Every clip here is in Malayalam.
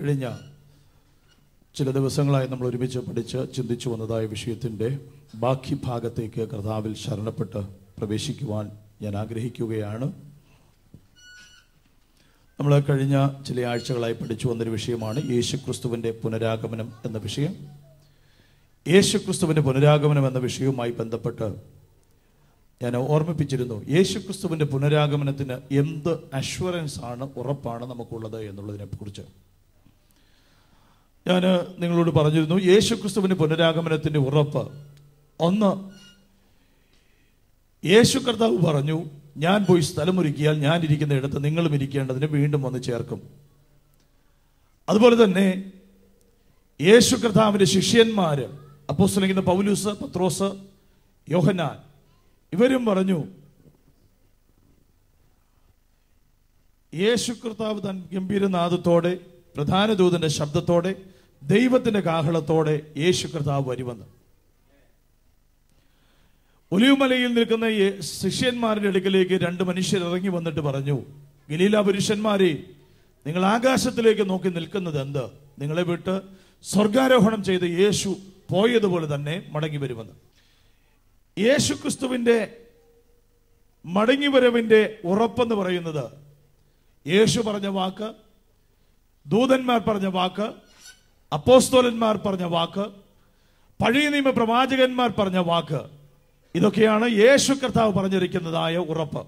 കഴിഞ്ഞ ചില ദിവസങ്ങളായി നമ്മൾ ഒരുമിച്ച് പഠിച്ച് ചിന്തിച്ചു വന്നതായ വിഷയത്തിൻ്റെ ബാക്കി ഭാഗത്തേക്ക് കർത്താവിൽ ശരണപ്പെട്ട് പ്രവേശിക്കുവാൻ ഞാൻ ആഗ്രഹിക്കുകയാണ്. നമ്മൾ കഴിഞ്ഞ ചില ആഴ്ചകളായി പഠിച്ചു വന്നൊരു വിഷയമാണ് യേശുക്രിസ്തുവിൻ്റെ പുനരാഗമനം എന്ന വിഷയം. യേശുക്രിസ്തുവിൻ്റെ പുനരാഗമനം എന്ന വിഷയവുമായി ബന്ധപ്പെട്ട് ഞാൻ ഓർമ്മിപ്പിച്ചിരുന്നു, യേശുക്രിസ്തുവിൻ്റെ പുനരാഗമനത്തിന് എന്ത് അഷ്വറൻസ് ആണ്, ഉറപ്പാണ് നമുക്കുള്ളത് എന്നുള്ളതിനെക്കുറിച്ച് ഞാൻ നിങ്ങളോട് പറഞ്ഞിരുന്നു. യേശുക്രിസ്തുവിൻ്റെ പുനരാഗമനത്തിൻ്റെ ഉറപ്പ് ഒന്ന്, യേശു കർത്താവ് പറഞ്ഞു, ഞാൻ പോയി സ്ഥലമൊരുക്കിയാൽ ഞാൻ ഇരിക്കുന്ന ഇടത്ത് നിങ്ങളും ഇരിക്കേണ്ടതിന് വീണ്ടും വന്ന് ചേർക്കും. അതുപോലെ തന്നെ യേശു കർത്താവിൻ്റെ ശിഷ്യന്മാർ, അപ്പോസ്തലനായ പൗലോസ്, പത്രോസ്, യോഹന്നാൻ, ഇവരും പറഞ്ഞു, യേശു കർത്താവ് തൻ ഗംഭീരനാദത്തോടെ, പ്രധാന ദൂതന്റെ ശബ്ദത്തോടെ, ദൈവത്തിന്റെ കാഹളത്തോടെ യേശു കർത്താവ് വരുമെന്ന്. ഒലിവുമലയിൽ നിൽക്കുന്ന ശിഷ്യന്മാരുടെ അടുക്കലേക്ക് രണ്ട് മനുഷ്യർ ഇറങ്ങി വന്നിട്ട് പറഞ്ഞു, ഗലീല പുരുഷന്മാരെ, നിങ്ങൾ ആകാശത്തിലേക്ക് നോക്കി നിൽക്കുന്നത് എന്ത്? നിങ്ങളെ വിട്ട് സ്വർഗാരോഹണം ചെയ്ത് യേശു പോയതുപോലെ തന്നെ മടങ്ങി വരുമെന്ന്. യേശുക്രിസ്തുവിൻ്റെ മടങ്ങിവരവിൻ്റെ ഉറപ്പെന്ന് പറയുന്നത് യേശു പറഞ്ഞ വാക്ക്, ദൂതന്മാർ പറഞ്ഞ വാക്ക്, അപ്പോസ്തലന്മാർ പറഞ്ഞ വാക്ക്, പഴയ നിയമ പ്രവാചകന്മാർ പറഞ്ഞ വാക്ക്, ഇതൊക്കെയാണ് യേശു കർത്താവ് പറഞ്ഞിരിക്കുന്നതായ ഉറപ്പ്.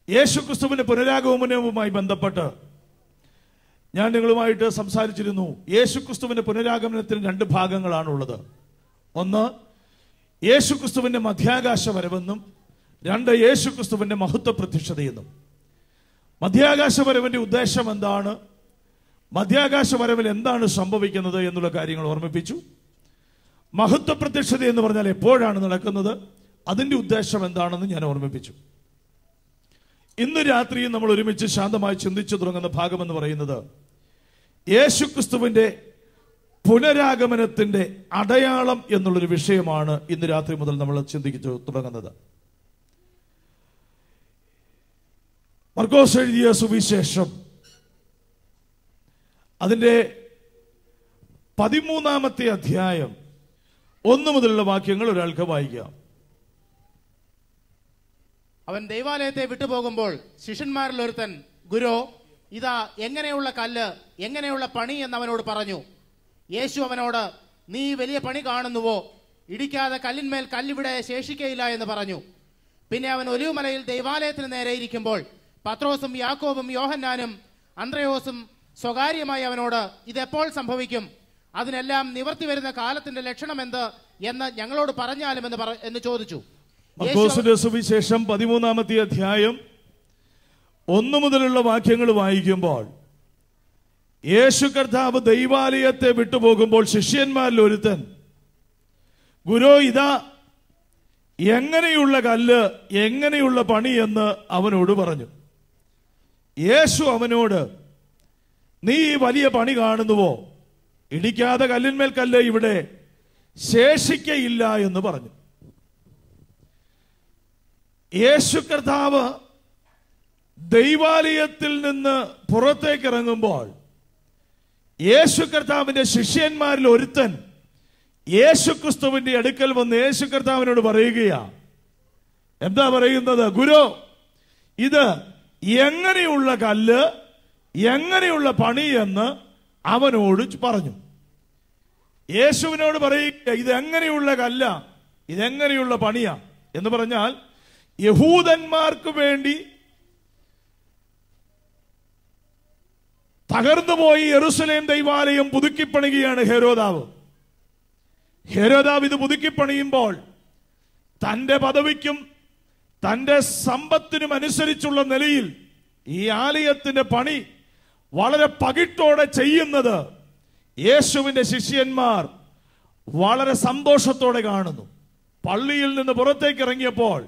യേശുക്രിസ്തുവിന്റെ പുനരാഗമനവുമായി ബന്ധപ്പെട്ട് ഞാൻ നിങ്ങളുമായിട്ട് സംസാരിച്ചിരുന്നു. യേശുക്രിസ്തുവിന്റെ പുനരാഗമനത്തിന് രണ്ട് ഭാഗങ്ങളാണുള്ളത്. ഒന്ന്, യേശുക്രിസ്തുവിന്റെ മധ്യാകാശ വരവെന്നും രണ്ട്, യേശുക്രിസ്തുവിന്റെ മഹത്വ പ്രത്യക്ഷതയെന്നും. മധ്യാകാശ വരവിന്റെ ഉദ്ദേശം എന്താണ്, മധ്യാകാശ വരവിൽ എന്താണ് സംഭവിക്കുന്നത് എന്നുള്ള കാര്യങ്ങൾ ഓർമ്മിപ്പിച്ചു. മഹത്വ പ്രത്യക്ഷത എന്ന് പറഞ്ഞാൽ എപ്പോഴാണ് നടക്കുന്നത്, അതിന്റെ ഉദ്ദേശം എന്താണെന്ന് ഞാൻ ഓർമ്മിപ്പിച്ചു. ഇന്ന് രാത്രിയും നമ്മൾ ഒരുമിച്ച് ശാന്തമായി ചിന്തിച്ചു തുടങ്ങുന്ന ഭാഗമെന്ന് പറയുന്നത് യേശുക്രിസ്തുവിന്റെ പുനരാഗമനത്തിന്റെ അടയാളം എന്നുള്ളൊരു വിഷയമാണ്. ഇന്ന് രാത്രി മുതൽ നമ്മൾ ചിന്തിച്ചു തുടങ്ങുന്നത്. മർക്കോസ് എഴുതിയ സുവിശേഷം അതിന്റെ 13-ാമത്തെ അധ്യായം 1 മുതലുള്ള വാക്യങ്ങൾ ഒരാൾക്ക് വായിക്കാം. അവൻ ദൈവാലയത്തെ വിട്ടുപോകുമ്പോൾ ശിഷ്യന്മാരിൽ ഒരുത്തൻ, ഗുരു, ഇതാ എങ്ങനെയുള്ള കല്ല്, എങ്ങനെയുള്ള പണി എന്നവനോട് പറഞ്ഞു. യേശു അവനോട്, നീ വലിയ പണി കാണുന്നുവോ? ഇടിക്കാതെ കല്ലിന്മേൽ കല്ലിവിടെ ശേഷിക്കയില്ല എന്ന് പറഞ്ഞു. പിന്നെ അവൻ ഒലിവുമലയിൽ ദൈവാലയത്തിന് നേരെ ഇരിക്കുമ്പോൾ പത്രോസും യാക്കോബും യോഹന്നാനും അന്ത്രയോസും സ്വകാര്യമായി അവനോട്, ഇതെപ്പോൾ സംഭവിക്കും? അതിനെല്ലാം നിവർത്തി വരുന്ന കാലത്തിന്റെ ലക്ഷണം എന്ത് എന്ന് ഞങ്ങളോട് പറഞ്ഞാലും എന്ന് ചോദിച്ചു. മർക്കോസിന്റെ സുവിശേഷം 13-ാമത്തെ അധ്യായം 1 മുതലുള്ള വാക്യങ്ങൾ വായിക്കുമ്പോൾ യേശു കർത്താവ് ദൈവാലയത്തെ വിട്ടുപോകുമ്പോൾ ശിഷ്യന്മാരിൽ ഒരുത്തൻ, ഗുരു, ഇതാ എങ്ങനെയുള്ള കല്ല്, എങ്ങനെയുള്ള പണി എന്ന് അവനോട് പറഞ്ഞു. യേശു അവനോട്, നീ വലിയ പണി കാണുന്നുവോ? ഇടിക്കാതെ കല്ലിന്മേൽ കല്ല് ഇവിടെ ശേഷിക്കയില്ല എന്ന് പറഞ്ഞു. യേശു കർത്താവ് ദൈവാലയത്തിൽ നിന്ന് പുറത്തേക്ക് ഇറങ്ങുമ്പോൾ യേശു കർത്താവിന്റെ ശിഷ്യന്മാരിൽ ഒരുത്തൻ യേശുക്രിസ്തുവിന്റെ അടുക്കൽ വന്ന് യേശു കർത്താവിനോട് പറയുകയാ. എന്താ പറയുന്നത്? ഗുരു, ഇത് എങ്ങനെയുള്ള കല്ല്, എങ്ങനെയുള്ള പണി എന്ന് അവനോട് പറഞ്ഞു. യേശുവിനോട് പറയുക, ഇതെങ്ങനെയുള്ള കല്ല, ഇതെങ്ങനെയുള്ള പണിയാ എന്ന് പറഞ്ഞാൽ യഹൂദന്മാർക്ക് വേണ്ടി തകർന്നുപോയി യെരൂശലേം ദൈവാലയം പുതുക്കിപ്പണിയുകയാണ് ഹെരോദാവ്. ഹെരോദാവ് ഇത് പുതുക്കിപ്പണിയുമ്പോൾ തൻ്റെ പദവിക്കും തൻ്റെ സമ്പത്തിനും അനുസരിച്ചുള്ള നിലയിൽ ഈ ആലയത്തിന്റെ പണി വളരെ പകിട്ടോടെ ചെയ്യുന്നത് യേശുവിന്റെ ശിഷ്യന്മാർ വളരെ സന്തോഷത്തോടെ കാണുന്നു. പള്ളിയിൽ നിന്ന് പുറത്തേക്ക് ഇറങ്ങിയപ്പോൾ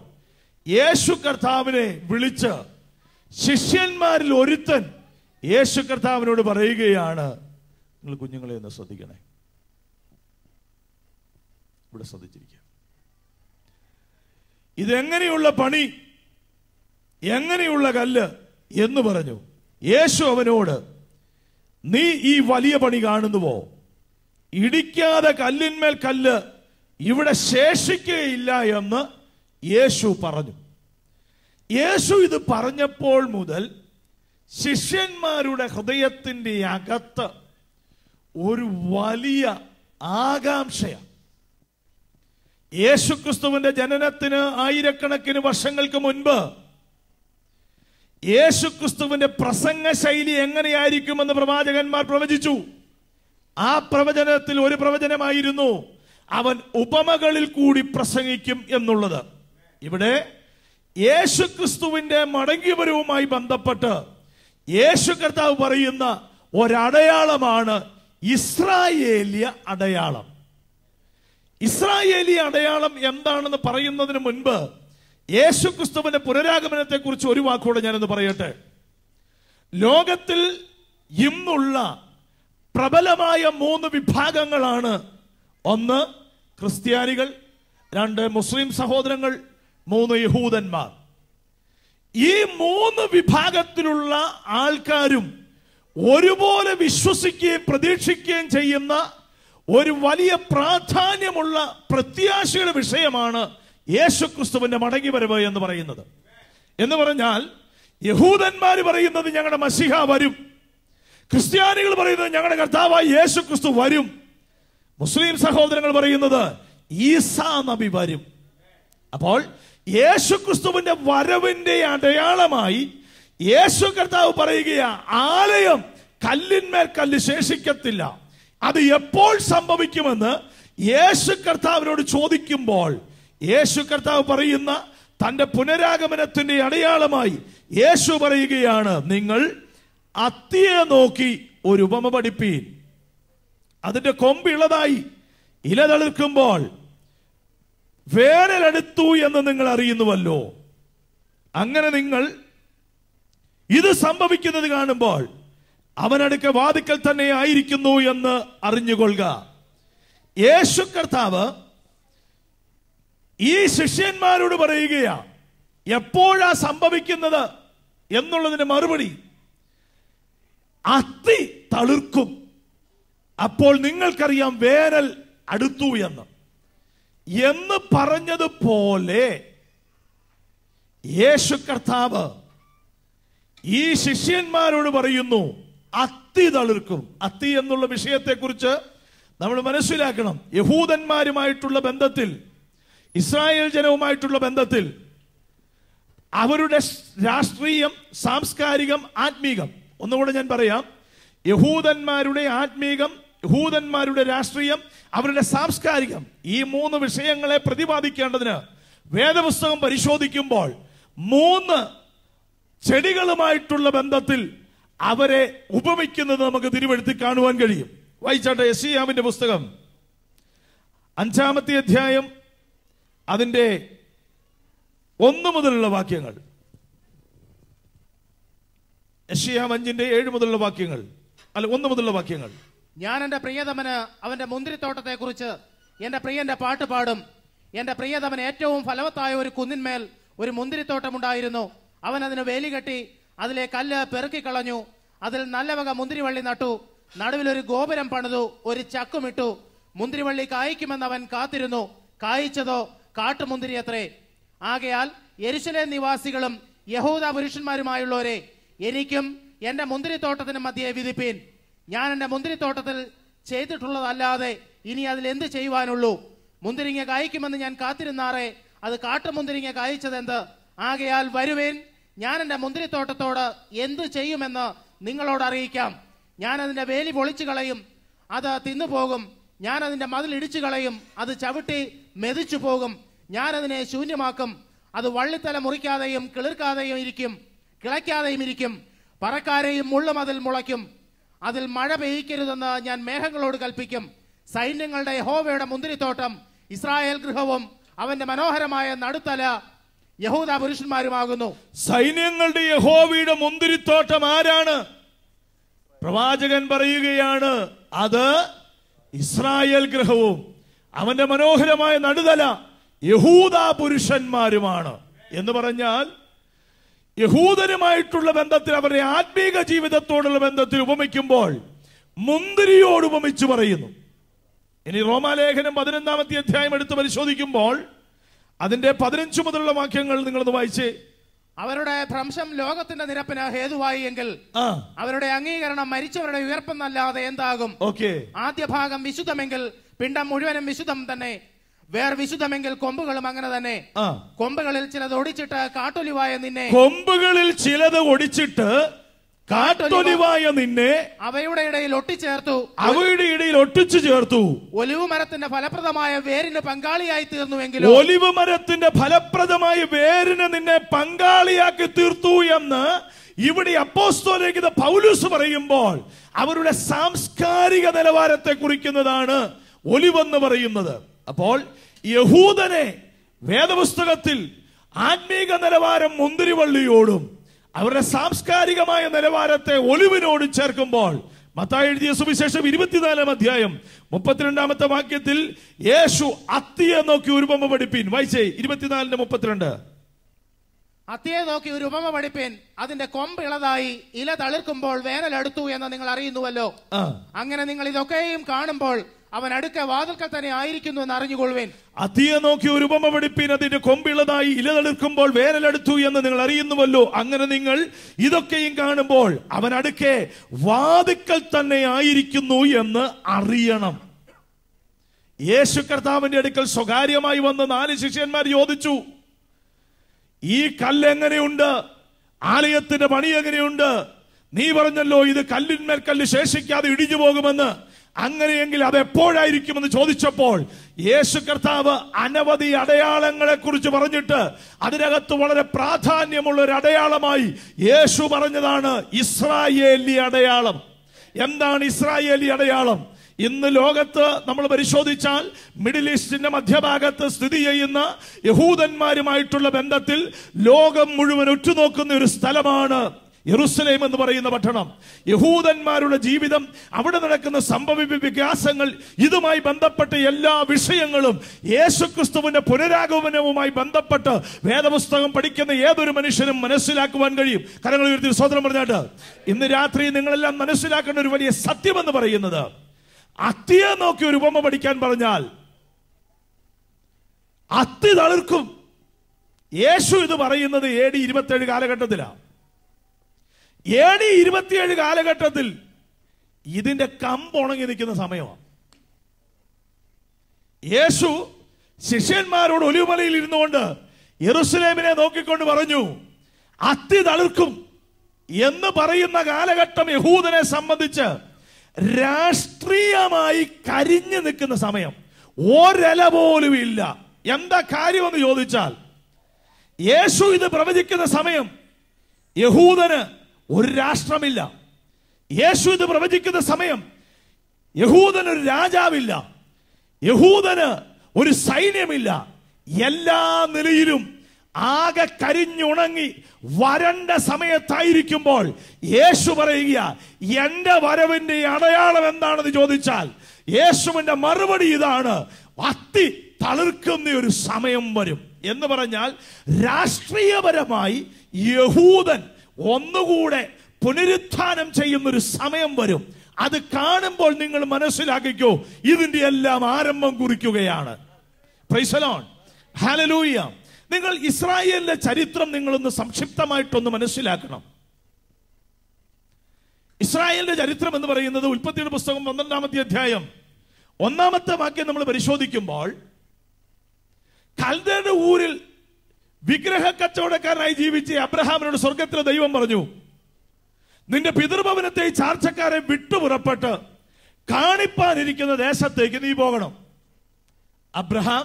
യേശു കർത്താവിനെ വിളിച്ച് ശിഷ്യന്മാരിൽ ഒരുത്തൻ യേശു കർത്താവിനോട് പറയുകയാണ്, നിങ്ങൾ കുഞ്ഞുങ്ങളെ ഒന്ന് ശ്രദ്ധിക്കണേ, ഇവിടെ ശ്രദ്ധിച്ചിരിക്കുക, ഇതെങ്ങനെയുള്ള പണി, എങ്ങനെയുള്ള കല്ല് എന്ന് പറഞ്ഞു. യേശു അവനോട്, നീ ഈ വലിയ പണി കാണുന്നുവോ? ഇടിക്കാതെ കല്ലിന്മേൽ കല്ല് ഇവിടെ ശേഷിക്കുകയില്ല എന്ന് യേശു പറഞ്ഞു. യേശു ഇത് പറഞ്ഞപ്പോൾ മുതൽ ശിഷ്യന്മാരുടെ ഹൃദയത്തിന്റെ അകത്ത് ഒരു വലിയ ആകാംക്ഷയാണ്. യേശുക്രിസ്തുവിന്റെ ജനനത്തിന് ആയിരക്കണക്കിന് വർഷങ്ങൾക്ക് മുൻപ് യേശുക്രിസ്തുവിന്റെ പ്രസംഗ ശൈലി എങ്ങനെയായിരിക്കുമെന്ന് പ്രവാചകന്മാർ പ്രവചിച്ചു. ആ പ്രവചനത്തിൽ ഒരു പ്രവചനമായിരുന്നു അവൻ ഉപമകളിൽ കൂടി പ്രസംഗിക്കും എന്നുള്ളത്. ഇവിടെ യേശുക്രിസ്തുവിന്റെ മടങ്ങിവരവുമായി ബന്ധപ്പെട്ട് യേശു കർത്താവ് പറയുന്ന ഒരടയാളമാണ് ഇസ്രായേലിയ അടയാളം. ഇസ്രായേലിയ അടയാളം എന്താണെന്ന് പറയുന്നതിന് മുൻപ് യേശുക്രിസ്തുവിന്റെ പുനരാഗമനത്തെ കുറിച്ച് ഒരു വാക്കുകൂടെ ഞാനൊന്ന് പറയട്ടെ. ലോകത്തിൽ ഇന്നുള്ള പ്രബലമായ 3 വിഭാഗങ്ങളാണ്. 1 ക്രിസ്ത്യാനികൾ, 2 മുസ്ലിം സഹോദരങ്ങൾ, 3 യഹൂദന്മാർ. ഈ 3 വിഭാഗത്തിലുള്ള ആൾക്കാരും ഒരുപോലെ വിശ്വസിക്കുകയും പ്രതീക്ഷിക്കുകയും ചെയ്യുന്ന ഒരു വലിയ പ്രാധാന്യമുള്ള പ്രത്യാശയുടെ വിഷയമാണ് യേശുക്രിസ്തുവിന്റെ മടങ്ങിവരവ് എന്ന് പറയുന്നത്. എന്ന് പറഞ്ഞാൽ യഹൂദന്മാർ പറയുന്നത് ഞങ്ങളുടെ മശിഹ വരും, ക്രിസ്ത്യാനികൾ പറയുന്നത് ഞങ്ങളുടെ കർത്താവായ യേശുക്രിസ്തു വരും, മുസ്ലിം സഹോദരങ്ങൾ പറയുന്നത് ഈസാ നബി വരും. അപ്പോൾ യേശുക്രിസ്തുവിന്റെ വരവിന്റെ അടയാളമായി യേശു കർത്താവ് പറയുകയാ, ആലയം കല്ലിന്മേൽ കല്ല് ശേഷിക്കത്തില്ല. അത് എപ്പോൾ സംഭവിക്കുമെന്ന് യേശു കർത്താവിനോട് ചോദിക്കുമ്പോൾ യേശു കർത്താവ് പറയുന്ന തന്റെ പുനരാഗമനത്തിന്റെ അടയാളമായി യേശു പറയുകയാണ്, നിങ്ങൾ അത്തിയെ നോക്കി ഒരു ഉപമ പഠിപ്പീൻ. അതിന്റെ കൊമ്പ് ഇളതായി ഇല തളിർക്കുമ്പോൾ വേനലെടുത്തു എന്ന് നിങ്ങൾ അറിയുന്നുവല്ലോ. അങ്ങനെ നിങ്ങൾ ഇത് സംഭവിക്കുന്നത് കാണുമ്പോൾ അവനടുക്ക വാതിക്കൽ തന്നെ ആയിരിക്കുന്നു എന്ന് അറിഞ്ഞുകൊള്ളുക. യേശു കർത്താവ് ഈ ശിഷ്യന്മാരോട് പറയുകയാ, എപ്പോഴാ സംഭവിക്കുന്നത് എന്നുള്ളതിന് മറുപടി, അത്തി തളിർക്കും, അപ്പോൾ നിങ്ങൾക്കറിയാം വേനൽ അടുത്തു എന്ന് പറഞ്ഞതുപോലെ യേശു കർത്താവ് ഈ ശിഷ്യന്മാരോട് പറയുന്നു, അത്തി തളിർക്കും. അത്തി എന്നുള്ള വിഷയത്തെക്കുറിച്ച് നമ്മൾ മനസ്സിലാക്കണം. യഹൂദന്മാരുമായിട്ടുള്ള ബന്ധത്തിൽ, ഇസ്രായേൽ ജനവുമായിട്ടുള്ള ബന്ധത്തിൽ അവരുടെ രാഷ്ട്രീയം, സാംസ്കാരികം, ആത്മീകം, ഒന്നുകൂടെ ഞാൻ പറയാം, യഹൂദന്മാരുടെ ആത്മീകം, യഹൂദന്മാരുടെ രാഷ്ട്രീയം, അവരുടെ സാംസ്കാരികം, ഈ 3 വിഷയങ്ങളെ പ്രതിപാദിക്കേണ്ടതിന് വേദപുസ്തകം പരിശോധിക്കുമ്പോൾ 3 ചെടികളുമായിട്ടുള്ള ബന്ധത്തിൽ അവരെ ഉപമിക്കുന്നത് നമുക്ക് തിരുവെഴുത്തിൽ കാണുവാൻ കഴിയും. വായിച്ചാട്ടെ, യെശയ്യാവിന്റെ പുസ്തകം 5-ാമത്തെ അധ്യായം അതിന്റെ 1 മുതലുള്ള വാക്യങ്ങൾ. യെശയ്യാവ് 5-ന്റെ 7 മുതലുള്ള വാക്യങ്ങൾ, അല്ല 1 മുതലുള്ള വാക്യങ്ങൾ. ഞാൻ എന്റെ പ്രിയതമന് അവന്റെ മുന്തിരിത്തോട്ടത്തെ കുറിച്ച് എന്റെ പ്രിയന്റെ പാട്ട് പാടും. എന്റെ പ്രിയതമൻ ഏറ്റവും ഫലവത്തായ ഒരു കുന്നിന്മേൽ ഒരു മുന്തിരിത്തോട്ടമുണ്ടായിരുന്നു. അവൻ അതിന് വേലി കെട്ടി അതിലെ കല്ല് പെറുക്കിക്കളഞ്ഞു. അതിൽ നല്ല വക മുന്തിരിവള്ളി നട്ടു. നടുവിലൊരു ഗോപുരം പണിതു, ഒരു ചക്കുമിട്ടു. മുന്തിരിവള്ളി കായ്ക്കുമെന്ന് അവൻ കാത്തിരുന്നു. കായ്ച്ചതോ കാട്ടുമുന്തിരി അത്രേ. ആകയാൽ യെരൂശലേം നിവാസികളും യഹൂദ പുരുഷന്മാരുമായുള്ളവരെ, എനിക്കും എന്റെ മുന്തിരിത്തോട്ടത്തിന് മധ്യേ വിധിപ്പീൻ. ഞാൻ എന്റെ മുന്തിരിത്തോട്ടത്തിൽ ചെയ്തിട്ടുള്ളതല്ലാതെ ഇനി അതിൽ എന്ത് ചെയ്യുവാനുള്ളൂ? മുന്തിരിങ്ങ കായ്ക്കുമെന്ന് ഞാൻ കാത്തിരുന്നാറേ, അത് കാട്ടുമുന്തിരിങ്ങ കായ്ച്ചതെന്ത്? ആകയാൽ വരുവേൻ, ഞാൻ എന്റെ മുന്തിരിത്തോട്ടത്തോട് എന്തു ചെയ്യുമെന്ന് നിങ്ങളോട് അറിയിക്കാം. ഞാൻ അതിന്റെ വേലി പൊളിച്ചു കളയും, അത് തിന്നുപോകും. ഞാൻ അതിന്റെ മതിൽ ഇടിച്ചു കളയും, അത് ചവിട്ടി മെതിച്ചു പോകും. ഞാൻ അതിനെ ശൂന്യമാക്കും, അത് വള്ളിത്തല മുറിക്കാതെയും കിളിർക്കാതെയും ഇരിക്കും, കിളയ്ക്കാതെയും ഇരിക്കും. പറക്കാരെയും മുള്ളും അതിൽ മുളയ്ക്കും. അതിൽ മഴ പെയ്യിക്കരുതെന്ന് ഞാൻ മേഘങ്ങളോട് കൽപ്പിക്കും. സൈന്യങ്ങളുടെ യഹോവയുടെ മുന്തിരിത്തോട്ടം ഇസ്രായേൽ ഗൃഹവും അവന്റെ മനോഹരമായ നടുത്തല യഹൂദ പുരുഷന്മാരുമാകുന്നു. സൈന്യങ്ങളുടെ യഹോവയുടെ മുന്തിരിത്തോട്ടം ആരാണ്? പ്രവാചകൻ പറയുകയാണ്, അത് ഇസ്രായേൽ ഗൃഹവും അവന്റെ മനോഹരമായ നടുതല യഹൂദ പുരുഷന്മാരുമാണ്. എന്ന് പറഞ്ഞാൽ യഹൂദരുമായിട്ടുള്ള ബന്ധത്തിൽ, അവരുടെ ആത്മീക ജീവിതത്തോടുള്ള ബന്ധത്തിൽ ഉപമിക്കുമ്പോൾ മുന്തിരിയോട് ഉപമിച്ചു പറയുന്നു. ഇനി റോമാലേഖനം 11-ാമത്തെ അധ്യായം എടുത്ത് പരിശോധിക്കുമ്പോൾ അതിന്റെ 15 മുതലുള്ള വാക്യങ്ങൾ നിങ്ങളൊന്ന് വായിച്ചേ. അവരുടെ ഭ്രംശം ലോകത്തിന്റെ നിരപ്പിന് ഹേതുവായി എങ്കിൽ അവരുടെ അംഗീകരണം മരിച്ചവരുടെ ഉയർപ്പെന്നല്ലാതെ എന്താകും? ആദ്യ ഭാഗം വിശുദ്ധമെങ്കിൽ പിണ്ഡം മുഴുവനും വിശുദ്ധം തന്നെ. വേർ വിശുദ്ധമെങ്കിൽ കൊമ്പുകളും അങ്ങനെ തന്നെ. കൊമ്പുകളിൽ ചിലത് ഒടിച്ചിട്ട് കാട്ടൊലിവായ നിന്നെ കാട്ടൊലിവായ നിന്നെ അവയുടെ ഇടയിൽ ഒട്ടിച്ചു ചേർത്തു. ഒലിവ് മരത്തിന്റെ ഫലപ്രദമായ വേരിന് പങ്കാളിയായി തീർന്നുവെങ്കിലും ഒലിവ് മരത്തിന്റെ ഫലപ്രദമായ വേരിന് നിന്നെ പങ്കാളിയാക്കി തീർത്തു എന്ന് ഇവിടെ അപ്പോസ്തലനായ പൗലോസ് പറയുമ്പോൾ അവരുടെ സാംസ്കാരിക നിലവാരത്തെ കുറിക്കുന്നതാണ് ഒലിവെന്ന് പറയുന്നത്. അപ്പോൾ യഹൂദനെ വേദപുസ്തകത്തിൽ ആത്മീക നിലവാരം മുന്തിരിവള്ളിയോടും അവരുടെ സാംസ്കാരികമായ നിലവാരത്തെ ഒലിവിനോട് ചേർക്കുമ്പോൾ മത്തായി എഴുതിയ സുവിശേഷം 24-ാം അധ്യായം 32-ാമത്തെ വാക്യത്തിൽ യേശു അത്തിയെ നോക്കി ഒരു ഉപമ പഠിപ്പീൻ. വായിച്ചേ 24-32. അത്തിയെ നോക്കി ഒരു ഉപമ പഠിപ്പീൻ. അതിന്റെ കൊമ്പ് ഇളതായി ഇല തളിർക്കുമ്പോൾ വേനൽ അടുത്തു എന്ന് നിങ്ങൾ അറിയുന്നുവല്ലോ. അങ്ങനെ നിങ്ങൾ ഇതൊക്കെയും കാണുമ്പോൾ അവൻ അടുക്ക വാതിൽക്കൽ തന്നെ ആയിരിക്കുന്നു എന്ന് അറിഞ്ഞുകൊള്ളുവേൻ. അത്തിയെ നോക്കി ഒരു ഉപമ പഠിപ്പീൻ. അതിന്റെ കൊമ്പിളതായി ഇല തളിർക്കുമ്പോൾ വേനലെടുത്തു എന്ന് നിങ്ങൾ അറിയുന്നുവല്ലോ. അങ്ങനെ നിങ്ങൾ ഇതൊക്കെയും കാണുമ്പോൾ അവൻ അടുക്കെ വാതിൽക്കൽ തന്നെ ആയിരിക്കുന്നു എന്ന് അറിയണം. യേശു കർത്താവിന്റെ അടുക്കൽ സ്വകാര്യമായി വന്ന് 4 ശിഷ്യന്മാർ ചോദിച്ചു, ഈ കല്ല് എങ്ങനെയുണ്ട്? ആലയത്തിന്റെ പണി എങ്ങനെയുണ്ട്? നീ പറഞ്ഞല്ലോ ഇത് കല്ലിന്മേൽ കല്ല് ശേഷിക്കാതെ ഇടിഞ്ഞു പോകുമെന്ന്. അങ്ങനെയെങ്കിൽ അത് എപ്പോഴായിരിക്കുമെന്ന് ചോദിച്ചപ്പോൾ യേശു കർത്താവ് അനവധി അടയാളങ്ങളെ കുറിച്ച് പറഞ്ഞിട്ട് അതിനകത്ത് വളരെ പ്രാധാന്യമുള്ള ഒരു അടയാളമായി യേശു പറഞ്ഞതാണ് ഇസ്രായേലി അടയാളം. എന്താണ് ഇസ്രായേലി അടയാളം? ഇന്ന് ലോകത്ത് നമ്മൾ പരിശോധിച്ചാൽ മിഡിൽ ഈസ്റ്റിന്റെ മധ്യഭാഗത്ത് സ്ഥിതി ചെയ്യുന്ന യഹൂദന്മാരുമായിട്ടുള്ള ബന്ധത്തിൽ ലോകം മുഴുവൻ ഉറ്റുനോക്കുന്ന ഒരു സ്ഥലമാണ് യെരുസലേം എന്ന് പറയുന്ന പട്ടണം. യഹൂദന്മാരുടെ ജീവിതം, അവിടെ നടക്കുന്ന സംഭവ വികാസങ്ങൾ, ഇതുമായി ബന്ധപ്പെട്ട എല്ലാ വിഷയങ്ങളും യേശുക്രിസ്തുവിന്റെ പുനരാഗമനവുമായി ബന്ധപ്പെട്ട് വേദപുസ്തകം പഠിക്കുന്ന ഏതൊരു മനുഷ്യനും മനസ്സിലാക്കുവാൻ കഴിയും. കരങ്ങൾ ഉയർത്തി സ്വതന്ത്രം പറഞ്ഞാട്ട് ഇന്ന് രാത്രി നിങ്ങളെല്ലാം മനസ്സിലാക്കേണ്ട ഒരു വലിയ സത്യം എന്ന് പറയുന്നത്, അത്തിയെ നോക്കി ഒരു ഉപമ പഠിക്കാൻ പറഞ്ഞാൽ അത്തി തളിർക്കും. യേശു ഇത് പറയുന്നത് AD 27 കാലഘട്ടത്തിലാണ്. AD 27 കാലഘട്ടത്തിൽ ഇതിന്റെ കമ്പ് ഉണങ്ങി നിൽക്കുന്ന സമയമാണ്. യേശു ശിഷ്യന്മാരോട് ഒലിവുമലയിൽ ഇരുന്നുകൊണ്ട് യെരുശലേമിനെ നോക്കിക്കൊണ്ട് പറഞ്ഞു, അത്തി തളിർക്കും എന്ന് പറയുന്ന കാലഘട്ടം യഹൂദനെ സംബന്ധിച്ച് രാഷ്ട്രീയമായി കരിഞ്ഞു നിൽക്കുന്ന സമയം. ഒരല പോലും ഇല്ല. എന്താ കാര്യമെന്ന് ചോദിച്ചാൽ, യേശു ഇത് പ്രവചിക്കുന്ന സമയം യഹൂദന് ഒരു രാഷ്ട്രമില്ല. യേശു ഇത് പ്രവചിക്കുന്ന സമയം യഹൂദന് ഒരു രാജാവില്ല, യഹൂദന് ഒരു സൈന്യമില്ല. എല്ലാ നിലയിലും ആകെ കരിഞ്ഞുണങ്ങി വരണ്ട സമയത്തായിരിക്കുമ്പോൾ യേശു പറയുക, എന്റെ വരവിന്റെ അടയാളം എന്താണെന്ന് ചോദിച്ചാൽ യേശുവിന്റെ മറുപടി ഇതാണ്, അത്തി തളിർക്കുന്ന ഒരു സമയം വരും എന്ന് പറഞ്ഞാൽ രാഷ്ട്രീയപരമായി യഹൂദൻ ഒന്നുകൂടെ പുനരുത്ഥാനം ചെയ്യുന്നൊരു സമയം വരും. അത് കാണുമ്പോൾ നിങ്ങൾ മനസ്സിലാക്കിക്കോ, ഇതിന്റെ എല്ലാം ആരംഭം കുറിക്കുകയാണ്. Praise the lord, hallelujah. നിങ്ങൾ ഇസ്രായേലിന്റെ ചരിത്രം നിങ്ങളൊന്ന് സംക്ഷിപ്തമായിട്ടൊന്ന് മനസ്സിലാക്കണം. ഇസ്രായേലിന്റെ ചരിത്രം എന്ന് പറയുന്നത് ഉൽപ്പത്തിയുടെ പുസ്തകം 12-ാമത്തെ അധ്യായം 1-ാമത്തെ വാക്യം നമ്മൾ പരിശോധിക്കുമ്പോൾ, കൽദയുടെ ഊരിൽ വിഗ്രഹ കച്ചവടക്കാരനായി ജീവിച്ച അബ്രഹാമിനോട് സ്വർഗത്തിലെ ദൈവം പറഞ്ഞു, നിന്റെ പിതൃഭവനത്തെ ചാർച്ചക്കാരെ വിട്ടുപുറപ്പെട്ട് കാണിപ്പാനിരിക്കുന്ന ദേശത്തേക്ക് നീ പോകണം. അബ്രഹാം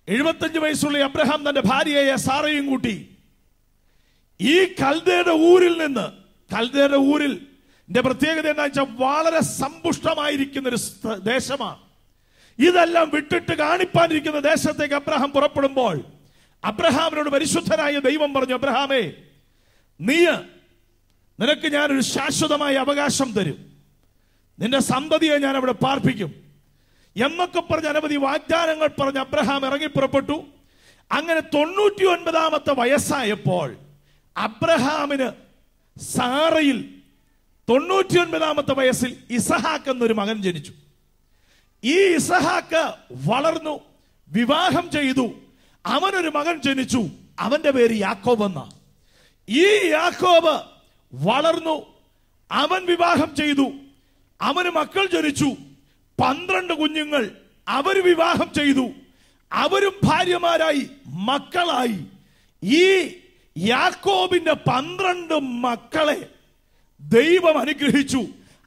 75 വയസ്സുള്ള അബ്രഹാം തന്റെ ഭാര്യയായ സാറയും കൂട്ടി ഈ കൽദയുടെ ഊരിൽ നിന്ന്, കൽദയുടെ ഊരിൽ പ്രത്യേകത എന്താ വെച്ചാൽ വളരെ സമ്പുഷ്ടമായിരിക്കുന്ന ഒരു ദേശമാണ്. ഇതെല്ലാം വിട്ടിട്ട് കാണിപ്പാനിരിക്കുന്ന ദേശത്തേക്ക് അബ്രഹാം പുറപ്പെടുമ്പോൾ അബ്രഹാമിനോട് പരിശുദ്ധനായ ദൈവം പറഞ്ഞു, അബ്രഹാമേ, നിനക്ക് ഞാനൊരു ശാശ്വതമായ അവകാശം തരും, നിന്റെ സന്തതിയെ ഞാൻ അവിടെ പാർപ്പിക്കും എന്നൊക്കെ പറഞ്ഞ് അനവധി വാഗ്ദാനങ്ങൾ പറഞ്ഞ് അബ്രഹാം ഇറങ്ങി പുറപ്പെട്ടു. അങ്ങനെ 99-ാമത്തെ വയസ്സായപ്പോൾ അബ്രഹാമിന് സാറയിൽ 99-ാമത്തെ വയസ്സിൽ ഇസഹാക്ക് എന്നൊരു മകൻ ജനിച്ചു. ഈ ഇസഹാക്ക് വളർന്നു, വിവാഹം ചെയ്തു, അവനൊരു മകൻ ജനിച്ചു. അവന്റെ പേര് യാക്കോബ് എന്ന. ഈ യാക്കോബ് വളർന്നു, അവൻ വിവാഹം ചെയ്തു, അവന് മക്കൾ ജനിച്ചു. 12 കുഞ്ഞുങ്ങൾ. അവർ വിവാഹം ചെയ്തു, അവരും ഭാര്യമാരായി, മക്കളായി. ഈ യാക്കോബിന്റെ 12 മക്കളെ ദൈവം അനുഗ്രഹിച്ചു.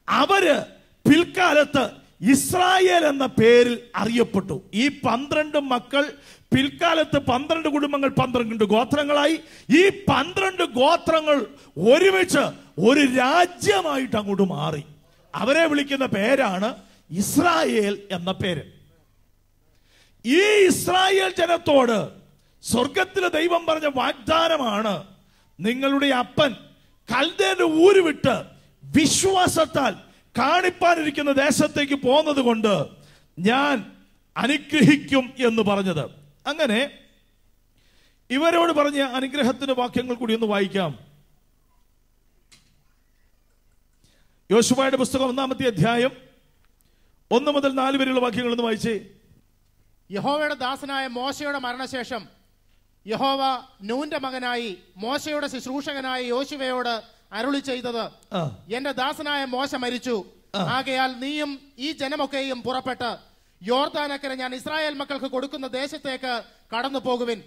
അവര് പിൽക്കാലത്ത് ഇസ്രായേൽ എന്ന പേരിൽ അറിയപ്പെട്ടു. ഈ 12 മക്കൾ പിൽക്കാലത്ത് 12 കുടുംബങ്ങൾ, 12 ഗോത്രങ്ങളായി. ഈ 12 ഗോത്രങ്ങൾ ഒരുമിച്ച് ഒരു രാജ്യമായിട്ട് അങ്ങോട്ട് മാറി. അവരെ വിളിക്കുന്ന പേരാണ് ഇസ്രായേൽ എന്ന പേര്. ഈ ഇസ്രായേൽ ജനത്തോട് സ്വർഗത്തിലെ ദൈവം പറഞ്ഞ വാഗ്ദാനമാണ്, നിങ്ങളുടെ അപ്പൻ കൽദേന്റെ ഊര് വിട്ട് വിശ്വാസത്താൽ കാണിപ്പാനിരിക്കുന്ന ദേശത്തേക്ക് പോകുന്നത് കൊണ്ട് ഞാൻ അനുഗ്രഹിക്കും എന്ന് പറഞ്ഞത്. അങ്ങനെ ഇവരോട് പറഞ്ഞ അനുഗ്രഹത്തിന്റെ വാക്യങ്ങൾ കൂടി ഒന്ന് വായിക്കാം. യോശുവയുടെ പുസ്തകം 1-ാമത്തെ അധ്യായം 1 മുതൽ 4 വരെയുള്ള വാക്യങ്ങൾ ഒന്ന് വായിച്ചേ. യഹോവയുടെ ദാസനായ മോശയുടെ മരണശേഷം യഹോവ നൂന്റെ മകനായി മോശയുടെ ശുശ്രൂഷകനായ യോശുവയോട് അരുളി ചെയ്തത്, എന്റെ ദാസനായ മോശ മരിച്ചു. ആകയാൽ നീയും ഈ ജനമൊക്കെയും പുറപ്പെട്ട് യോർദാനക്കരെ ഞാൻ ഇസ്രായേൽ മക്കൾക്ക് കൊടുക്കുന്ന ദേശത്തേക്ക് കടന്നു പോകുവിൻ.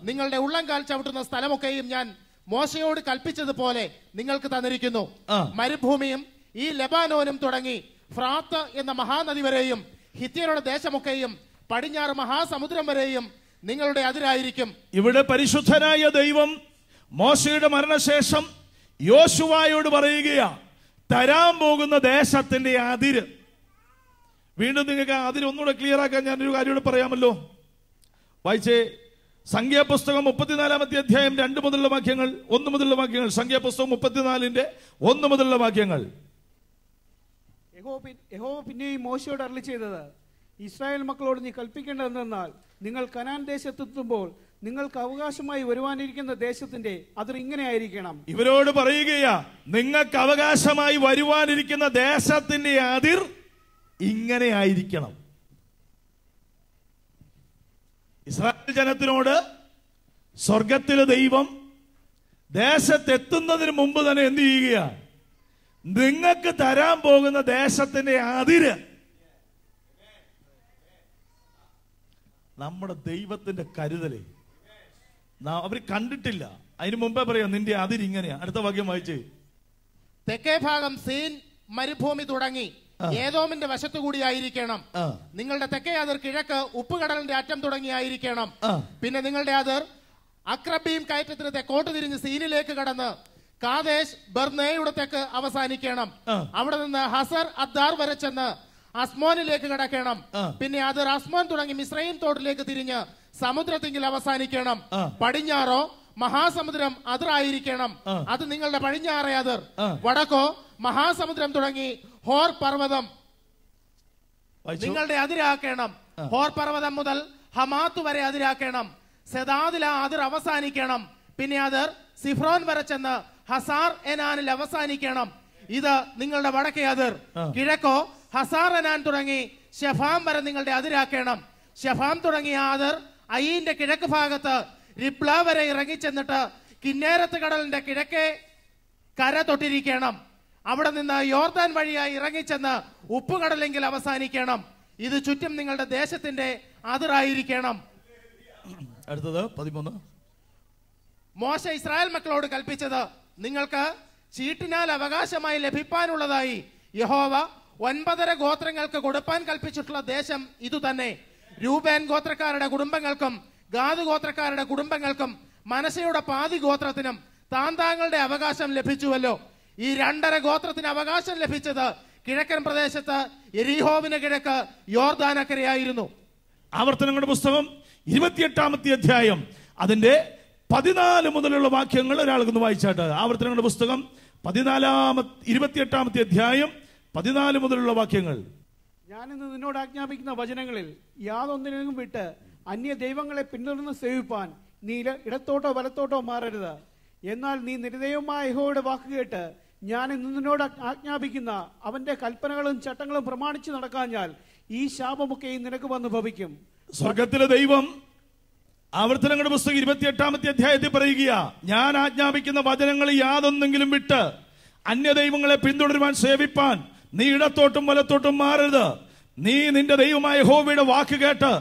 നിങ്ങളുടെ ഉള്ളംകാൽ ചവിട്ടുന്ന സ്ഥലമൊക്കെയും ഞാൻ മോശയോട് കൽപ്പിച്ചതുപോലെ നിങ്ങൾക്ക് തന്നിരിക്കുന്നു. മരുഭൂമിയും ഈ ലെബാനോനും തുടങ്ങി ഫ്രാത്ത് എന്ന മഹാനദി വരെയും ഹിത്യരുടെ ദേശമൊക്കെയും പടിഞ്ഞാറ് മഹാസമുദ്രം വരെയും നിങ്ങളുടെ അതിരായിരിക്കും. ഇവിടെ പരിശുദ്ധനായ ദൈവം മോശയുടെ മരണശേഷം യോശുവയോട് പറയുകയാ, തരാൻ പോകുന്ന ദേശത്തിന്റെ അതിര്. വീണ്ടും നിങ്ങൾക്ക് അതിര് ഒന്നുകൂടെ ക്ലിയർ ആക്കാൻ ഞാനൊരു കാര്യം പറയാമല്ലോ. വായിച്ചേ, സംഖ്യാപുസ്തകം 34-ാമത്തെ അധ്യായം 2 മുതലുള്ള വാക്യങ്ങൾ, 1 മുതലുള്ള വാക്യങ്ങൾ. സംഖ്യാപുസ്തകം 34-ന്റെ 1 മുതലുള്ള വാക്യങ്ങൾ. യഹോവ പിന്നെയും മോശയോട് അരുളി ചെയ്തത്, ഇസ്രായേൽ മക്കളോട് നീ കൽപ്പിക്കേണ്ടതെന്നാൽ, നിങ്ങൾ കനാൻ ദേശത്തെത്തുമ്പോൾ നിങ്ങൾക്ക് അവകാശമായി വരുവാനിരിക്കുന്ന ദേശത്തിന്റെ അതിർ ഇങ്ങനെ ആയിരിക്കണം. ഇവരോട് പറയുകയാ, നിങ്ങൾക്ക് അവകാശമായി വരുവാനിരിക്കുന്ന ദേശത്തിന്റെ അതിർ ഇങ്ങനെ ആയിരിക്കണം. ഇസ്രായേൽ ജനത്തിനോട് സ്വർഗത്തിലെ ദൈവം ദേശത്തെത്തുന്നതിന് മുമ്പ് തന്നെ എന്ത് ചെയ്യുക? നിങ്ങൾക്ക് തരാൻ പോകുന്ന ദേശത്തിന്റെ അതിര്. നമ്മുടെ ദൈവത്തിന്റെ കരുതലേ അവർ കണ്ടിട്ടില്ല. അതിന് മുമ്പേ പറയാം, നിന്റെ അതിരിങ്ങനെയാ. അടുത്ത വാക്യം വായിച്ചേ. തെക്കേ ഭാഗം സീൻ മരുഭൂമി തുടങ്ങി ഏദോമിന്റെ വശത്തുകൂടി ആയിരിക്കണം. നിങ്ങളുടെ തെക്കേ അതിർ കിഴക്ക് ഉപ്പുകടലിന്റെ അറ്റം തുടങ്ങിയായിരിക്കണം. പിന്നെ നിങ്ങളുടെ അതിർ അക്രബീം കയറ്റത്തിന് തെക്കോട്ട് തിരിഞ്ഞ് സീനിലേക്ക് കടന്ന് കാദേശ് ബർന്നേയുടെ തെക്ക് അവസാനിക്കണം. അവിടെ നിന്ന് ഹസർ അദ്ദാർ വരെ ചെന്ന് അസ്മോനിലേക്ക് കടക്കണം. പിന്നെ അതിർ അസ്മോൻ തുടങ്ങി മിസ്രയീം തോട്ടിലേക്ക് തിരിഞ്ഞ് സമുദ്രത്തിങ്കിൽ അവസാനിക്കണം. പടിഞ്ഞാറോ മഹാസമുദ്രം അതിറായിരിക്കണം. അത് നിങ്ങളുടെ പടിഞ്ഞാറേ അതിർ. വടക്കോ മഹാസമുദ്രം തുടങ്ങി ഹോർ പർവ്വതം നിങ്ങളുടെ അതിരാക്കണം. ഹോർ പർവ്വതം മുതൽ ഹമാത്ത് വരെ അതിരാക്കണം. സെദാദില അതിർ അവസാനിക്കണം. പിന്നെ അതിർ സിഫ്രോൻ വരെ ചെന്ന് ഹസാർ എനാനിൽ അവസാനിക്കണം. ഇത് നിങ്ങളുടെ വടക്കേ അതിർ. കിഴക്കോ ഹസാർ എനാൻ തുടങ്ങി ഷെഫാം വരെ നിങ്ങളുടെ അതിരാക്കണം. ഷെഫാം തുടങ്ങിയ അതിർ അയീന്റെ കിഴക്ക് ഭാഗത്ത് റിബ്ല വരെ ഇറങ്ങിച്ചെന്നിട്ട് കിന്നേരത്ത് കടലിന്റെ കിഴക്കേ കര തൊട്ടിരിക്കണം. അവിടെ നിന്ന് യോർദാൻ വഴിയായി ഇറങ്ങിച്ചെന്ന് ഉപ്പുകടലെങ്കിൽ അവസാനിക്കണം. ഇത് ചുറ്റും നിങ്ങളുടെ ദേശത്തിന്റെ അതിറായിരിക്കണം. അടുത്തത് 13. മോശ ഇസ്രായേൽ മക്കളോട് കൽപ്പിച്ചത്, നിങ്ങൾക്ക് ചീട്ടിനാൽ അവകാശമായി ലഭിക്കാനുള്ളതായി യഹോവ 9 ഗോത്രങ്ങൾക്ക് കൊടുപ്പാൻ കൽപ്പിച്ചിട്ടുള്ള ദേശം ഇതുതന്നെ. രൂബേൻ ഗോത്രക്കാരുടെ കുടുംബങ്ങൾക്കും ഗാദ് ഗോത്രക്കാരുടെ കുടുംബങ്ങൾക്കും മനശ്ശെയുടെ പാതി ഗോത്രത്തിനും താന്താങ്ങളുടെ അവകാശം ലഭിച്ചുവല്ലോ. ഈ 2.5 ഗോത്രത്തിന് അവകാശം ലഭിച്ചത് കിഴക്കൻ പ്രദേശത്ത് യെരിഹോവിന് കിഴക്ക് യോർദാനക്കരയായിരുന്നു. ആവർത്തനങ്ങളുടെ പുസ്തകം 28-ാമത്തെ അധ്യായം അതിന്റെ 14 മുതലുള്ള വാക്യങ്ങൾ ഒരാൾക്കൊന്ന് വായിച്ചാട്ട്. ആവർത്തനങ്ങളുടെ പുസ്തകം 28-ാമത്തെ അധ്യായം 14 മുതലുള്ള വാക്യങ്ങൾ. ഞാനിന്ന് നിന്നോട് ആജ്ഞാപിക്കുന്ന വചനങ്ങളിൽ യാതൊന്നിനും വിട്ട് അന്യ ദൈവങ്ങളെ പിന്തുടർന്ന് സേവിപ്പാൻ നീ ഇടത്തോട്ടോ വലത്തോട്ടോ മാറരുത്. എന്നാൽ നീ നിരുദൈവമായ യഹോവയുടെ വാക്ക് കേട്ട് ഞാൻ ഇന്ന് നിന്നോട് ആജ്ഞാപിക്കുന്ന അവന്റെ കൽപ്പനകളും ചട്ടങ്ങളും പ്രമാണിച്ചു നടക്കാഞ്ഞാൽ ഈ ശാപമൊക്കെയും നിനക്ക് വന്ന് ഭവിക്കും. സ്വർഗത്തിലെ ദൈവം ആവർത്തനങ്ങളുടെ പുസ്തകം 28-ാമത്തെ അധ്യായത്തിൽ പറയുക, ഞാൻ ആജ്ഞാപിക്കുന്ന വചനങ്ങൾ യാതൊന്നെങ്കിലും വിട്ട് അന്യദൈവങ്ങളെ പിന്തുടരുവാൻ സേവിപ്പാൻ നീ ഇടത്തോട്ടും വലത്തോട്ടും മാറരുത്. നീ നിന്റെ ദൈവമായ യഹോവയുടെ വാക്ക് കേട്ട്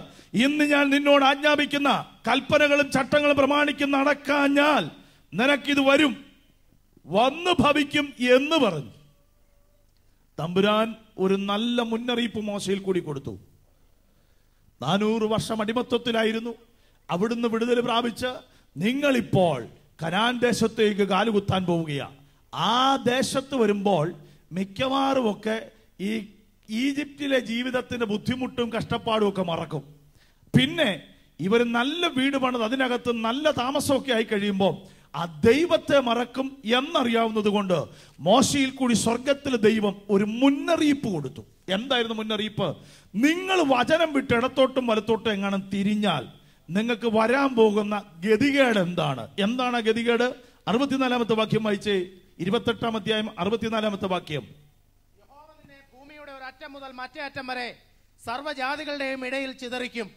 ഇന്ന് ഞാൻ നിന്നോട് ആജ്ഞാപിക്കുന്ന കൽപ്പനകളും ചട്ടങ്ങളും പ്രമാണിക്കുന്ന നടക്കാഞ്ഞാൽ നിനക്കിത് വരും, വന്നു ഭവിക്കും എന്ന് പറഞ്ഞു. തമ്പുരാൻ ഒരു നല്ല മുന്നറിയിപ്പ് മോശയിൽ കൂടി കൊടുത്തു. 400 വർഷം അടിമത്വത്തിലായിരുന്നു. അവിടുന്ന് വിടുതൽ പ്രാപിച്ച് നിങ്ങളിപ്പോൾ കനാൻ ദേശത്തേക്ക് കാലുകുത്താൻ പോവുകയാണ്. ആ ദേശത്ത് വരുമ്പോൾ മിക്കവാറും ഒക്കെ ഈ ഈജിപ്തിലെ ജീവിതത്തിന്റെ ബുദ്ധിമുട്ടും കഷ്ടപ്പാടും ഒക്കെ മറക്കും. പിന്നെ ഇവർ നല്ല വീട് പണിത് അതിനകത്ത് നല്ല താമസമൊക്കെ ആയി കഴിയുമ്പോൾ ആ ദൈവത്തെ മറക്കും എന്നറിയാവുന്നത് കൊണ്ട് മോശയിൽ കൂടി സ്വർഗത്തിലെ ദൈവം ഒരു മുന്നറിയിപ്പ് കൊടുത്തു. എന്തായിരുന്നു മുന്നറിയിപ്പ്? നിങ്ങൾ വചനം വിട്ട് ഇടത്തോട്ടും വലത്തോട്ടും എങ്ങാനും തിരിഞ്ഞാൽ നിങ്ങൾക്ക് വരാൻ പോകുന്ന ഗതികേട് എന്താണ്? എന്താണ് ഗതികേട്? 64-ാമത്തെ വാക്യം വായിച്ചേ. 28-ാം അധ്യായം 64-ാമത്തെ വാക്യം. യഹോവ നിന്നെ ഭൂമിയുടെ ഒരു അറ്റം മുതൽ മറ്റേ അറ്റം വരെ സർവ്വജാതികളുടെയും ഇടയിൽ ചിതറിക്കും.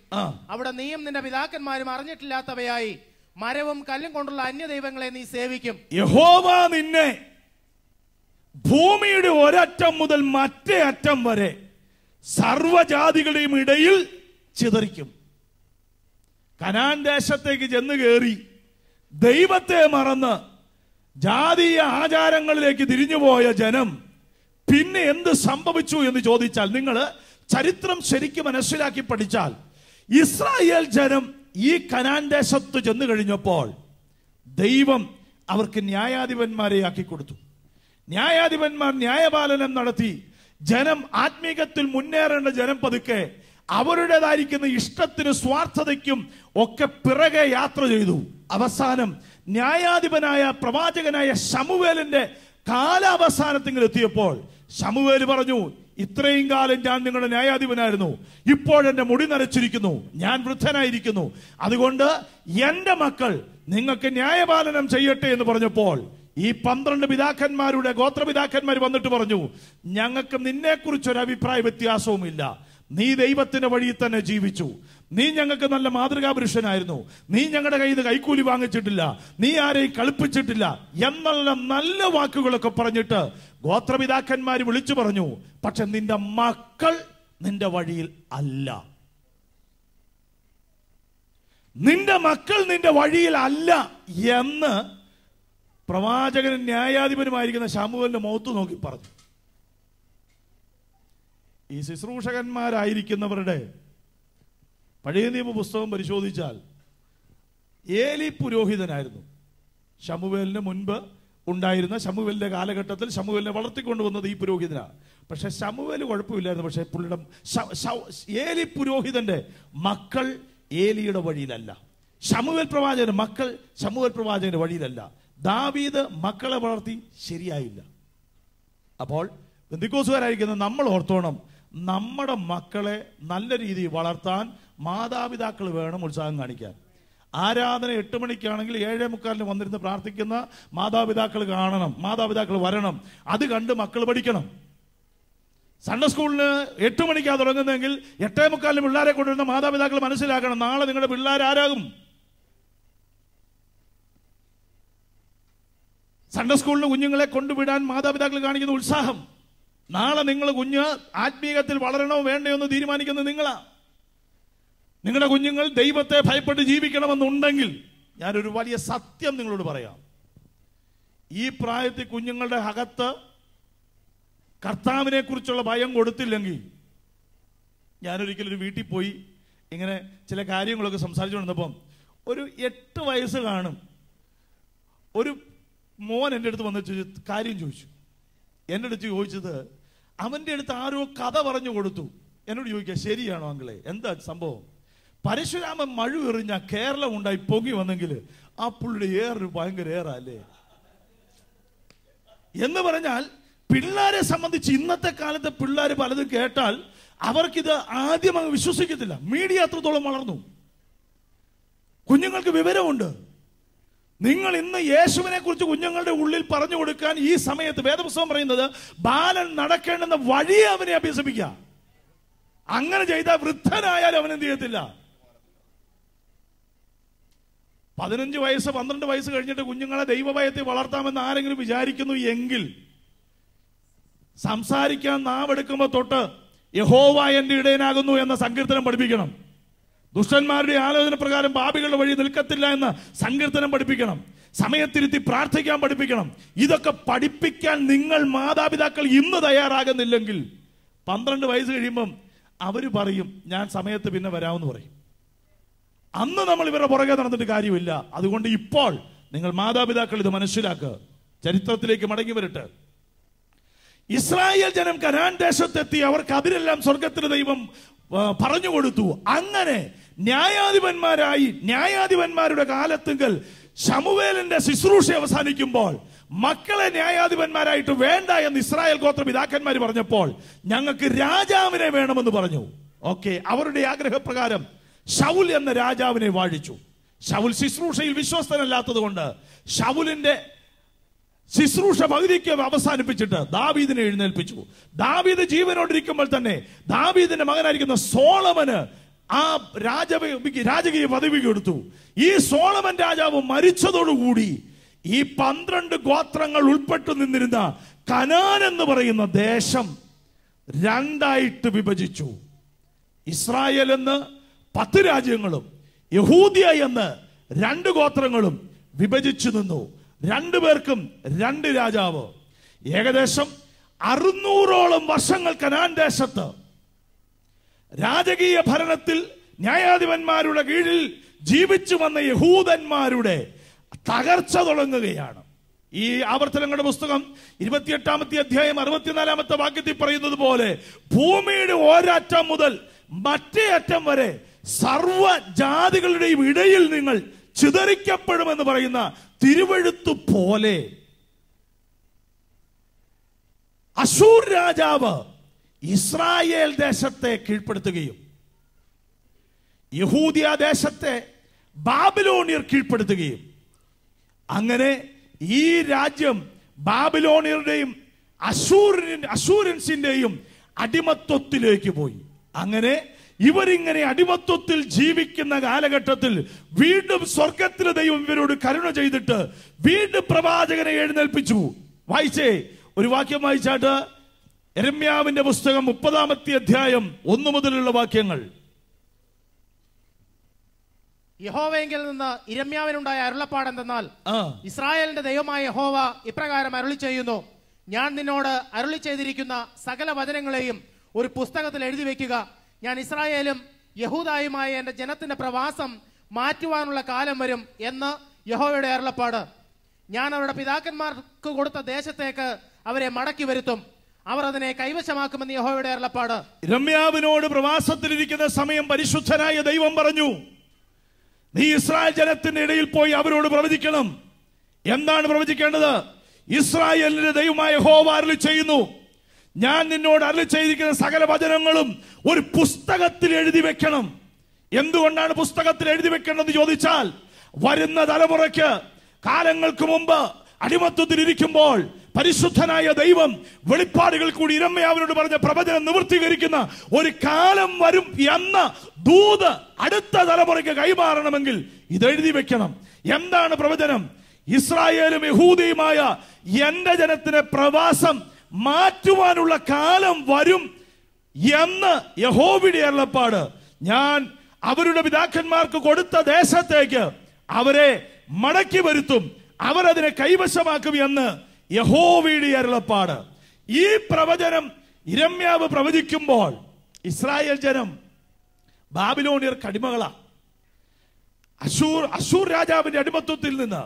അവിടെ നീയും നിന്റെ പിതാക്കന്മാരും അറിഞ്ഞിട്ടില്ലാത്തവയായി മരവും കല്ലും കൊണ്ടുള്ള അന്യദൈവങ്ങളെ നീ സേവിക്കും. യഹോവ നിന്നെ ഭൂമിയുടെ ഒരറ്റം മുതൽ മറ്റേ അറ്റം വരെ സർവ്വജാതികളുടെയും ഇടയിൽ ചിതറിക്കും. കനാൻ ദേശത്തേക്ക് ചെന്ന് കയറി ദൈവത്തെ മറന്ന് ജാതീയ ആചാരങ്ങളിലേക്ക് തിരിഞ്ഞുപോയ ജനം പിന്നെ എന്ത് സംഭവിച്ചു എന്ന് ചോദിച്ചാൽ, നിങ്ങൾ ചരിത്രം ശരിക്കും മനസ്സിലാക്കി പഠിച്ചാൽ, ഇസ്രായേൽ ജനം ഈ കനാൻ ദേശത്ത് ചെന്ന് കഴിഞ്ഞപ്പോൾ ദൈവം അവർക്ക് ന്യായാധിപന്മാരെ ആക്കി കൊടുത്തു. ന്യായാധിപന്മാർ ന്യായപാലനം നടത്തി. ജനം ആത്മീകത്തിൽ മുന്നേറേണ്ട ജനം പതുക്കെ അവരുടേതായിരിക്കുന്ന ഇഷ്ടത്തിന് സ്വാർത്ഥതയ്ക്കും ഒക്കെ പിറകെ യാത്ര ചെയ്തു. അവസാനം ന്യായാധിപനായ പ്രവാചകനായ ശമൂവേലിന്റെ കാലാവസാനത്തിൽ എത്തിയപ്പോൾ ശമൂവേൽ പറഞ്ഞു, ഇത്രയും കാലം ഞാൻ നിങ്ങളുടെ ന്യായാധിപനായിരുന്നു, ഇപ്പോഴെന്റെ മുടി നരച്ചിരിക്കുന്നു, ഞാൻ വൃദ്ധനായിരിക്കുന്നു, അതുകൊണ്ട് എന്റെ മക്കൾ നിങ്ങൾക്ക് ന്യായപാലനം ചെയ്യട്ടെ എന്ന് പറഞ്ഞപ്പോൾ ഈ 12 പിതാക്കന്മാരുടെ ഗോത്രപിതാക്കന്മാർ വന്നിട്ട് പറഞ്ഞു, ഞങ്ങൾക്ക് നിന്നെക്കുറിച്ചൊരു അഭിപ്രായ വ്യത്യാസവുമില്ല, നീ ദൈവത്തിന്റെ വഴിയിൽ തന്നെ ജീവിച്ചു, നീ ഞങ്ങൾക്ക് നല്ല മാതൃകാ പുരുഷനായിരുന്നു, നീ ഞങ്ങളുടെ കയ്യിൽ നിന്ന് കൈക്കൂലി വാങ്ങിച്ചിട്ടില്ല, നീ ആരെയും കളിപ്പിച്ചിട്ടില്ല എന്നുള്ള നല്ല വാക്കുകളൊക്കെ പറഞ്ഞിട്ട് ഗോത്രപിതാക്കന്മാർ വിളിച്ചു പറഞ്ഞു, പക്ഷെ നിന്റെ മക്കൾ നിന്റെ വഴിയിൽ അല്ല, നിന്റെ മക്കൾ നിന്റെ വഴിയിൽ അല്ല എന്ന് പ്രവാചകനും ന്യായാധിപനുമായിരിക്കുന്ന ശമൂവേലിന്റെ മുഖത്ത് നോക്കി പറഞ്ഞു. ഈ ശുശ്രൂഷകന്മാരായിരിക്കുന്നവരുടെ പഴയ നിയമ പുസ്തകം പരിശോധിച്ചാൽ ഏലി പുരോഹിതനായിരുന്നു ശമൂവേലിന് മുൻപ് ഉണ്ടായിരുന്ന. ശമൂവേലിന്റെ കാലഘട്ടത്തിൽ ശമൂവേലിനെ വളർത്തിക്കൊണ്ടുവന്നത് ഈ പുരോഹിതനാണ്. പക്ഷെ ശമൂവേൽ കുഴപ്പമില്ലായിരുന്നു. പക്ഷെ പുള്ളിയുടെ ഏലി പുരോഹിതന്റെ മക്കൾ ഏലിയുടെ വഴിയിലല്ല, ശമൂവേൽ പ്രവാചകന്റെ മക്കൾ ശമൂവേൽ പ്രവാചകന്റെ വഴിയിലല്ല. ദാവീദ് മക്കളെ വളർത്തി ശരിയായില്ല. അപ്പോൾ പെന്തിക്കോസുകാരായിരിക്കുന്ന നമ്മൾ ഓർത്തോണം, നമ്മുടെ മക്കളെ നല്ല രീതിയിൽ വളർത്താൻ മാതാപിതാക്കൾ വേണം ഉത്സാഹം കാണിക്കാൻ. ആരാധന 8 മണിക്കാണെങ്കിൽ 7:45 വന്നിരുന്ന് പ്രാർത്ഥിക്കുന്ന മാതാപിതാക്കൾ കാണണം, മാതാപിതാക്കൾ വരണം. അത് കണ്ട് മക്കൾ പഠിക്കണം. സൺഡേ സ്കൂളിന് 8 മണിക്കാണ് തുടങ്ങുന്നതെങ്കിൽ 8:45 പിള്ളേരെ കൊണ്ടുവരുന്ന മാതാപിതാക്കൾ മനസ്സിലാക്കണം, നാളെ നിങ്ങളുടെ പിള്ളേർ ആരാകും. സൺഡേ സ്കൂളിന് കുഞ്ഞുങ്ങളെ കൊണ്ടുവിടാൻ മാതാപിതാക്കൾ കാണിക്കുന്ന ഉത്സാഹം, നാളെ നിങ്ങൾ കുഞ്ഞ് ആത്മീയത്തിൽ വളരണോ വേണ്ടയോ എന്ന് തീരുമാനിക്കുന്നത് നിങ്ങളാ. നിങ്ങളുടെ കുഞ്ഞുങ്ങൾ ദൈവത്തെ ഭയപ്പെട്ട് ജീവിക്കണമെന്നുണ്ടെങ്കിൽ ഞാനൊരു വലിയ സത്യം നിങ്ങളോട് പറയാം, ഈ പ്രായത്തിൽ കുഞ്ഞുങ്ങളുടെ അകത്ത് കർത്താവിനെ കുറിച്ചുള്ള ഭയം കൊടുത്തില്ലെങ്കിൽ, ഞാനൊരിക്കലൊരു വീട്ടിൽ പോയി ഇങ്ങനെ ചില കാര്യങ്ങളൊക്കെ സംസാരിച്ചു കൊണ്ടിരുന്നപ്പം ഒരു 8 വയസ്സ് കാണും ഒരു മോൻ എൻ്റെ അടുത്ത് വന്ന് കാര്യം ചോദിച്ചു. എൻ്റെ അടുത്ത് ചോദിച്ചത്, അവൻ്റെ അടുത്ത് ആരോ കഥ പറഞ്ഞു കൊടുത്തു. എന്നോട് ചോദിക്കുക, ശരിയാണോ അങ്കിളെ, എന്താ സംഭവം? പരശുരാമൻ മഴ എറിഞ്ഞ കേരളം ഉണ്ടായി പൊങ്ങി വന്നെങ്കിൽ ആ പുള്ളിയുടെ ഏറൊരു ഭയങ്കര ഏറല്ലേ എന്ന് പറഞ്ഞാൽ, പിള്ളേരെ സംബന്ധിച്ച് ഇന്നത്തെ കാലത്തെ പിള്ളേർ പലതും കേട്ടാൽ അവർക്കിത് ആദ്യം അങ്ങ് വിശ്വസിക്കത്തില്ല. മീഡിയ അത്രത്തോളം വളർന്നു, കുഞ്ഞുങ്ങൾക്ക് വിവരമുണ്ട്. നിങ്ങൾ ഇന്ന് യേശുവിനെ കുറിച്ച് കുഞ്ഞുങ്ങളുടെ ഉള്ളിൽ പറഞ്ഞു കൊടുക്കാൻ ഈ സമയത്ത് വേദപുസ്തകം പറയുന്നത് ബാലൻ നടക്കേണ്ടുന്ന വഴിയെ അവനെ അഭ്യസിപ്പിക്കുക. അങ്ങനെ ചെയ്താൽ വൃദ്ധനായാലും അവൻ എന്ത് ചെയ്യത്തില്ല. 15 വയസ്സ് 12 വയസ്സ് കഴിഞ്ഞിട്ട് കുഞ്ഞുങ്ങളെ ദൈവഭയത്തിൽ വളർത്താമെന്ന് ആരെങ്കിലും വിചാരിക്കുന്നു എങ്കിൽ സംസാരിക്കാൻ നാവെടുക്കുമ്പോൾ തൊട്ട് യഹോവ എന്റെ ഇടയനാകുന്നു എന്ന സങ്കീർത്തനം പഠിപ്പിക്കണം. ദുഷ്ടന്മാരുടെ ആലോചന പ്രകാരം പാപികളുടെ വഴി നിൽക്കത്തില്ല എന്ന സങ്കീർത്തനം പഠിപ്പിക്കണം. സമയത്തിരുത്തി പ്രാർത്ഥിക്കാൻ പഠിപ്പിക്കണം. ഇതൊക്കെ പഠിപ്പിക്കാൻ നിങ്ങൾ മാതാപിതാക്കൾ ഇന്ന് തയ്യാറാകുന്നില്ലെങ്കിൽ 12 വയസ്സ് കഴിയുമ്പം അവര് പറയും ഞാൻ സമയത്ത് പിന്നെ വരാമെന്ന് പറയും. അന്ന് നമ്മൾ ഇവരുടെ പുറകെ നടന്നിട്ട് കാര്യമില്ല. അതുകൊണ്ട് ഇപ്പോൾ നിങ്ങൾ മാതാപിതാക്കൾ ഇത് മനസ്സിലാക്കുക. ചരിത്രത്തിലേക്ക് മടങ്ങി വരട്ടെ. ഇസ്രായേൽ ജനം കനാൻ ദേശത്തെത്തി. അവർക്ക് അതിരെല്ലാം സ്വർഗത്തിന് ദൈവം പറഞ്ഞു കൊടുത്തു. അങ്ങനെ ന്യായാധിപന്മാരുടെ കാലത്തുങ്കൽ ശമൂവേലിന്റെ ശുശ്രൂഷ അവസാനിക്കുമ്പോൾ മക്കളെ ന്യായാധിപന്മാരായിട്ട് വേണ്ട എന്ന് ഇസ്രായേൽ ഗോത്ര പിതാക്കന്മാർ പറഞ്ഞപ്പോൾ ഞങ്ങൾക്ക് രാജാവിനെ വേണമെന്ന് പറഞ്ഞു. ഓക്കെ, അവരുടെ ആഗ്രഹപ്രകാരം ശൗൽ എന്ന രാജാവിനെ വാഴിച്ചു. ശൗൽ ശുശ്രൂഷയിൽ വിശ്വസ്തനല്ലാത്തത് കൊണ്ട് ശൗലിന്റെ ശുശ്രൂഷ പകുതിക്ക് അവസാനിപ്പിച്ചിട്ട് ദാവീദിനെ എഴുന്നേൽപ്പിച്ചു. ദാവീദ് ജീവനോടിരിക്കുമ്പോൾ തന്നെ ദാവീദിന്റെ മകനായിരിക്കുന്ന സോളമന് ആ രാജകീയ പദവി കൊടുത്തു. ഈ സോളമൻ രാജാവ് മരിച്ചതോടുകൂടി ഈ 12 ഗോത്രങ്ങൾ ഉൾപ്പെട്ടു നിന്നിരുന്ന കനാൻ എന്ന് പറയുന്ന ദേശം 2ആയിട്ട് വിഭജിച്ചു. ഇസ്രായേൽ എന്ന് 10 രാജ്യങ്ങളും യഹൂദ്യ എന്ന് 2 ഗോത്രങ്ങളും വിഭജിച്ചു നിന്നു. 2 പേർക്കും 2 രാജാവ്. ഏകദേശം 600ഓളം വർഷങ്ങൾ കനാൻ ദേശത്ത് രാജകീയ ഭരണത്തിൽ ന്യായാധിപന്മാരുടെ കീഴിൽ ജീവിച്ചു വന്ന യഹൂദന്മാരുടെ തകർച്ച തുടങ്ങുകയാണ്. ഈ ആവർത്തനങ്ങളുടെ പുസ്തകം 28-ാമത്തെ അധ്യായം 64-ാമത്തെ വാക്യത്തിൽ പറയുന്നത് പോലെ ഭൂമിയുടെ ഒരറ്റം മുതൽ മറ്റേ അറ്റം വരെ സർവ്വജാതികളുടെയും ഇടയിൽ നിങ്ങൾ ചിതറിക്കപ്പെടുമെന്ന് പറയുന്ന തിരുവെഴുത്തു പോലെ അശൂർ രാജാവ് ഇസ്രായേൽ ദേശത്തെ കീഴ്പ്പെടുത്തുകയും യഹൂദിയ ദേശത്തെ ബാബിലോണിയർ കീഴ്പ്പെടുത്തുകയും അങ്ങനെ ഈ രാജ്യം ബാബിലോണിയരുടെയും അശൂരൻസിന്റെയും അടിമത്വത്തിലേക്ക് പോയി. അങ്ങനെ ഇവരിങ്ങനെ അടിമത്വത്തിൽ ജീവിക്കുന്ന കാലഘട്ടത്തിൽ വീണ്ടും സ്വർഗത്തിലെ ദൈവം ഇവരോട് കരുണ ചെയ്തിട്ട് വീണ്ടും പ്രവാചകനെ എഴുന്നേൽപ്പിച്ചു. വായിച്ചേ, ഒരു വാക്യം വായിച്ചാട്ട്. യെരമ്യാവിന്റെ പുസ്തകം 30-ാമത്തെ അധ്യായം 1 മുതലുള്ള വാക്യങ്ങൾ. യഹോവയെങ്കിൽ നിന്ന് യിരെമ്യാവിനുണ്ടായ അരുളപ്പാടെന്തെന്നാൽ, ഇസ്രായേലിന്റെ ദൈവമായ യഹോവ ഇപ്രകാരം അരുളി ചെയ്യുന്നു, ഞാൻ നിന്നോട് അരുളി ചെയ്തിരിക്കുന്ന സകല വചനങ്ങളെയും ഒരു പുസ്തകത്തിൽ എഴുതി വെക്കുക. ഞാൻ ഇസ്രായേലും യഹൂദായുമായ എന്റെ ജനത്തിന്റെ പ്രവാസം മാറ്റുവാനുള്ള കാലം വരും എന്ന് യഹോവയുടെ അരുളപ്പാട്. ഞാൻ അവരുടെ പിതാക്കന്മാർക്ക് കൊടുത്ത ദേശത്തേക്ക് അവരെ മടക്കി വരുത്തും, അവർ അതിനെ കൈവശമാക്കുമെന്ന് യഹോവയുടെ അരുളപ്പാട്. യിരെമ്യാവിനോട് പ്രവാസത്തിലിരിക്കുന്ന സമയം പരിശുദ്ധനായ ദൈവം പറഞ്ഞു, നീ ഇസ്രായേൽ ജനത്തിന്റെ ഇടയിൽ പോയി അവരോട് പ്രവചിക്കണം. എന്താണ് പ്രവചിക്കേണ്ടത്? ഇസ്രായേലിന്റെ ദൈവമായ യഹോവ അരുളി ചെയ്യുന്നു, ഞാൻ നിന്നോട് അരുളി ചെയ്തിരിക്കുന്ന സകല വചനങ്ങളും ഒരു പുസ്തകത്തിൽ എഴുതി വെക്കണം. എന്തുകൊണ്ടാണ് പുസ്തകത്തിൽ എഴുതി വെക്കേണ്ടത് ചോദിച്ചാൽ, വരുന്ന തലമുറയ്ക്ക് കാലങ്ങൾക്ക് മുമ്പ് അടിമത്വത്തിൽ ഇരിക്കുമ്പോൾ പരിശുദ്ധനായ ദൈവം വെളിപ്പാടുകൾ കൂടി യിരെമ്യാവിനോട് പറഞ്ഞ പ്രവചനം നിവൃത്തീകരിക്കുന്ന ഒരു കാലം വരും എന്ന ദൂത് അടുത്ത തലമുറയ്ക്ക് കൈമാറണമെങ്കിൽ ഇതെഴുതി വെക്കണം. എന്താണ് പ്രവചനം? ഇസ്രായേലും യഹൂദയുമായ എന്റെ ജനത്തിന് പ്രവാസം മാറ്റുവാനുള്ള കാലം വരും എന്ന് യഹോവയുടെ അരുളപ്പാട്. ഞാൻ അവരുടെ പിതാക്കന്മാർക്ക് കൊടുത്ത ദേശത്തേക്ക് അവരെ മടക്കി വരുത്തും, അവരതിനെ കൈവശമാക്കും എന്ന് യഹോവയുടെ അരുളപ്പാട്. ഈ പ്രവചനം യിരെമ്യാവ് പ്രവചിക്കുമ്പോൾ ഇസ്രായേൽ ജനം ബാബിലോണിയർക്ക് അടിമകളാണ്. അശൂർ രാജാവിന്റെ അടിമത്വത്തിൽ നിന്ന്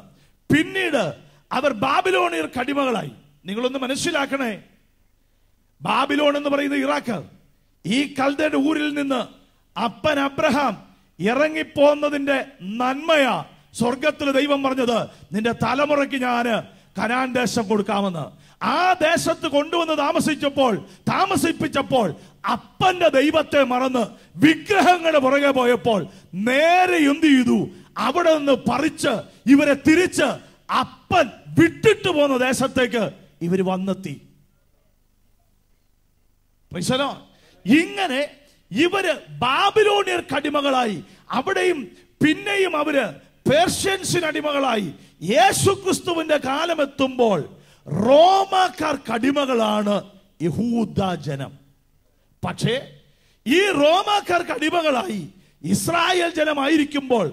പിന്നീട് അവർ ബാബിലോണിയർക്ക് അടിമകളായി. നിങ്ങളൊന്ന് മനസ്സിലാക്കണേ, ബാബിലോൺ എന്ന് പറയുന്ന ഇറാഖ്, ഈ കൽദയുടെ ഊരിൽ നിന്ന് അപ്പൻ അബ്രഹാം ഇറങ്ങിപ്പോന്നതിന്റെ നന്മയാ സ്വർഗത്തിൽ ദൈവം പറഞ്ഞത്, നിന്റെ തലമുറയ്ക്ക് ഞാന് കനാൻ ദേശം കൊടുക്കാമെന്ന്. ആ ദേശത്ത് കൊണ്ടുവന്ന് താമസിപ്പിച്ചപ്പോൾ അപ്പന്റെ ദൈവത്തെ മറന്ന് വിഗ്രഹങ്ങളുടെ പുറകെ പോയപ്പോൾ നേരെ എന്ത് ചെയ്തു? അവിടെ നിന്ന് പറിച്ച് ഇവരെ തിരിച്ച് അപ്പൻ വിട്ടിട്ട് പോന്ന ദേശത്തേക്ക് ഇവർ വന്നെത്തി. ഇങ്ങനെ ഇവര് ബാബിലോണിയർക്ക് അടിമകളായി, അവിടെയും പിന്നെയും അവര് പേർഷ്യൻസിന് അടിമകളായി. യേശു ക്രിസ്തുവിന്റെ കാലമെത്തുമ്പോൾ റോമാക്കാർക്ക് അടിമകളാണ് യഹൂദ ജനം. പക്ഷേ ഈ റോമാക്കാർക്ക് അടിമകളായി ഇസ്രായേൽ ജനമായിരിക്കുമ്പോൾ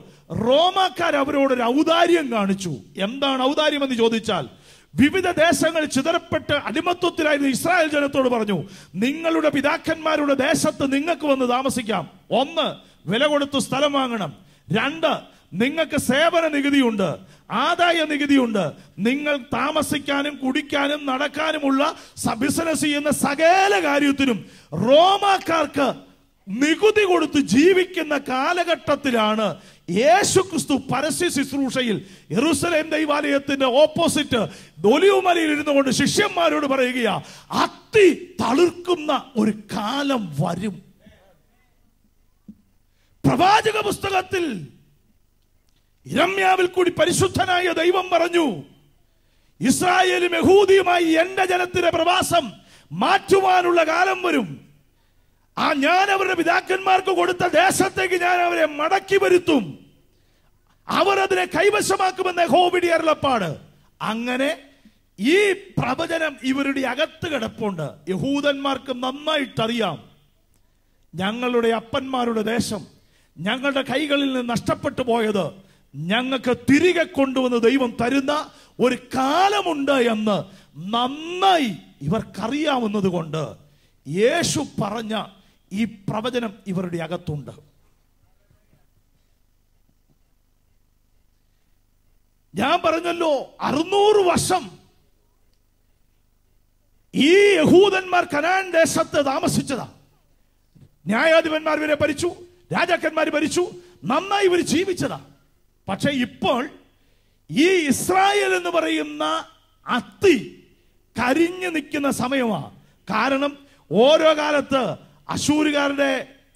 റോമാക്കാർ അവരോടൊരു ഔദാര്യം കാണിച്ചു. എന്താണ് ഔദാര്യം എന്ന് ചോദിച്ചാൽ, വിവിധ ദേശങ്ങളിൽ ചിതറപ്പെട്ട് അടിമത്വത്തിലായിരുന്ന ഇസ്രായേൽ ജനത്തോട് പറഞ്ഞു, നിങ്ങളുടെ പിതാക്കന്മാരുടെ ദേശത്ത് നിങ്ങൾക്ക് വന്ന് താമസിക്കാം. 1, വില കൊടുത്ത് സ്ഥലം വാങ്ങണം. 2, നിങ്ങൾക്ക് സേവന നികുതിയുണ്ട്, ആദായ നികുതിയുണ്ട്. നിങ്ങൾ താമസിക്കാനും കുടിക്കാനും നടക്കാനുമുള്ള ബിസിനസ് ചെയ്യുന്ന സകല കാര്യത്തിനും റോമാക്കാർക്ക് നികുതി കൊടുത്ത് ജീവിക്കുന്ന കാലഘട്ടത്തിലാണ് യേശു ക്രിസ്തു പരസ്യ ശുശ്രൂഷയിൽ യെരൂശലേം ദൈവാലയത്തിന്റെ ഓപ്പോസിറ്റ് ഒലിവുമലയിൽ ഇരുന്നുകൊണ്ട് ശിഷ്യന്മാരോട് പറയുകയാ, അത്തി തളിർക്കുന്ന ഒരു കാലം വരും. പ്രവാചക പുസ്തകത്തിൽ യിരെമ്യാവിൽ കൂടി പരിശുദ്ധനായ ദൈവം പറഞ്ഞു, ഇസ്രായേലും യഹൂദിയുമായി എന്റെ ജനത്തിന്റെ പ്രവാസം മാറ്റുവാനുള്ള കാലം വരും. ഞാൻ അവരുടെ പിതാക്കന്മാർക്ക് കൊടുത്ത ദേശത്തേക്ക് ഞാൻ അവരെ മടക്കി വരുത്തും, അവർ അതിനെ കൈവശമാക്കുമെന്ന് യഹോവയുടെ അരുളപ്പാട്. അങ്ങനെ ഈ പ്രവചനം ഇവരുടെ അകത്ത് കിടപ്പുണ്ട്. യഹൂദന്മാർക്ക് നന്നായിട്ടറിയാം, ഞങ്ങളുടെ അപ്പന്മാരുടെ ദേശം ഞങ്ങളുടെ കൈകളിൽ നിന്ന് നഷ്ടപ്പെട്ടു പോയത് ഞങ്ങൾക്ക് തിരികെ കൊണ്ടുവന്ന് ദൈവം തരുന്ന ഒരു കാലമുണ്ട് എന്ന് നന്നായി ഇവർക്കറിയാവുന്നത് കൊണ്ട് യേശു പറഞ്ഞ ഈ പ്രവചനം ഇവരുടെ അകത്തുണ്ട്. ഞാൻ പറഞ്ഞല്ലോ, 600 വർഷം ഈ യഹൂദന്മാർ കനാൻ ദേശത്ത് താമസിച്ചതാ. ന്യായാധിപന്മാർ ഇവരെ ഭരിച്ചു, രാജാക്കന്മാർ ഭരിച്ചു, നന്നായി ഇവർ ജീവിച്ചതാ. പക്ഷെ ഇപ്പോൾ ഈ ഇസ്രായേൽ എന്ന് പറയുന്ന അത്തി കരിഞ്ഞു നിൽക്കുന്ന സമയമാണ്. കാരണം ഓരോ കാലത്ത് അശൂരുകാരുടെ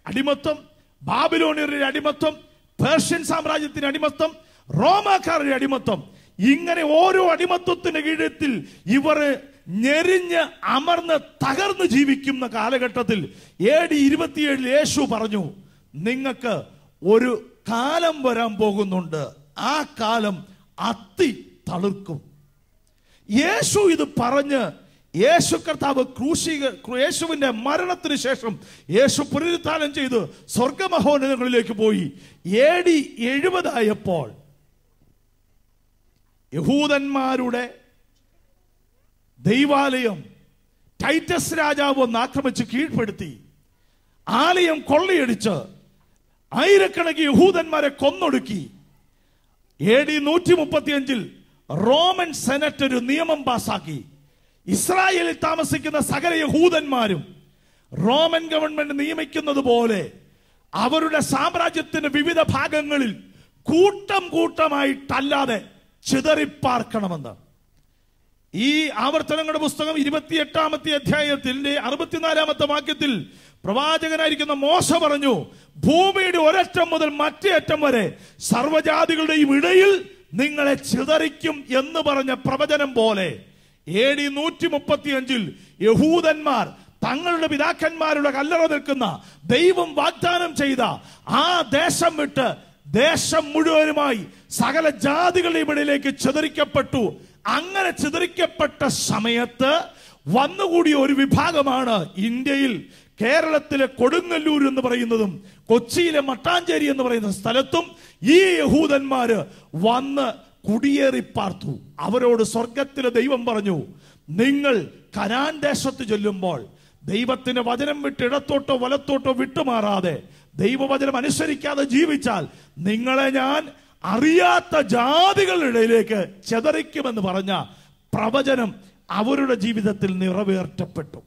അടിമത്വം, ബാബിലോണിയരുടെ അടിമത്വം, പേർഷ്യൻ സാമ്രാജ്യത്തിന്റെ അടിമത്വം, റോമാക്കാരുടെ അടിമത്വം, ഇങ്ങനെ ഓരോ അടിമത്വത്തിന്റെ കീഴത്തിൽ ഇവർ ഞെരിഞ്ഞ് അമർന്ന് തകർന്ന് ജീവിക്കുന്ന കാലഘട്ടത്തിൽ AD 27 യേശു പറഞ്ഞു, നിങ്ങൾക്ക് ഒരു കാലം വരാൻ പോകുന്നുണ്ട്, ആ കാലം അത്തി തളിർക്കും. യേശു ഇത് പറഞ്ഞ് യേശു കർത്താവ് യേശുവിന്റെ മരണത്തിന് ശേഷം യേശു പുനരുത്ഥാനം ചെയ്ത് സ്വർഗമഹോന്നതങ്ങളിലേക്ക് പോയി. AD 70 ആയപ്പോൾ യഹൂദന്മാരുടെ ദൈവാലയം ടൈറ്റസ് രാജാവ് ഒന്ന് ആക്രമിച്ച് കീഴ്പ്പെടുത്തി, ആലയം കൊള്ളയടിച്ച് ആയിരക്കണക്കിന് യഹൂദന്മാരെ കൊന്നൊടുക്കി. AD 135 റോമൻ സെനറ്റ് ഒരു നിയമം പാസാക്കി, ഇസ്രായേലിൽ താമസിക്കുന്ന സകല യഹൂദന്മാരും റോമൻ ഗവൺമെന്റ് നിയമിക്കുന്നത് പോലെ അവരുടെ സാമ്രാജ്യത്തിന്റെ വിവിധ ഭാഗങ്ങളിൽ കൂട്ടം കൂട്ടമായിട്ടല്ലാതെ ചിതറിപ്പാർക്കണമെന്ന്. ഈ ആവർത്തനങ്ങളുടെ പുസ്തകം 28-ാമത്തെ അധ്യായത്തിന്റെ 64-ാമത്തെ വാക്യത്തിൽ പ്രവാചകനായിരിക്കുന്ന മോശ പറഞ്ഞു, ഭൂമിയുടെ ഒരറ്റം മുതൽ മറ്റേ അറ്റം വരെ സർവ്വജാതികളുടെയും ഇടയിൽ നിങ്ങളെ ചിതറിക്കും എന്ന് പറഞ്ഞ പ്രവചനം പോലെ AD 135 യഹൂദന്മാർ തങ്ങളുടെ പിതാക്കന്മാരുടെ കല്ലറ നിൽക്കുന്ന ദൈവം വാഗ്ദാനം ചെയ്ത ആ ദേശം വിട്ട് ദേശം മുഴുവനുമായി സകല ജാതികളുടെയും ഇടയിലേക്ക് ചിതറിക്കപ്പെട്ടു. അങ്ങനെ ചിതറിക്കപ്പെട്ട സമയത്ത് വന്നുകൂടിയ ഒരു വിഭാഗമാണ് ഇന്ത്യയിൽ കേരളത്തിലെ കൊടുങ്ങല്ലൂർ എന്ന് പറയുന്നതും കൊച്ചിയിലെ മട്ടാഞ്ചേരി എന്ന് പറയുന്ന സ്ഥലത്തും ഈ യഹൂദന്മാര് വന്ന് കുടിയേറി പാർത്തു. അവരോട് സ്വർഗത്തിലെ ദൈവം പറഞ്ഞു, നിങ്ങൾ കനാൻ ദേശത്ത് ചെല്ലുമ്പോൾ ദൈവത്തിന്റെ വചനം വിട്ട് ഇടത്തോട്ടോ വലത്തോട്ടോ വിട്ടുമാറാതെ ദൈവവചനം അനുസരിക്കാതെ ജീവിച്ചാൽ നിങ്ങളെ ഞാൻ അറിയാത്ത ജാതികളുടെ ഇടയിലേക്ക് ചിതറിക്കുമെന്ന് പറഞ്ഞ പ്രവചനം അവരുടെ ജീവിതത്തിൽ നിറവേറ്റപ്പെട്ടു.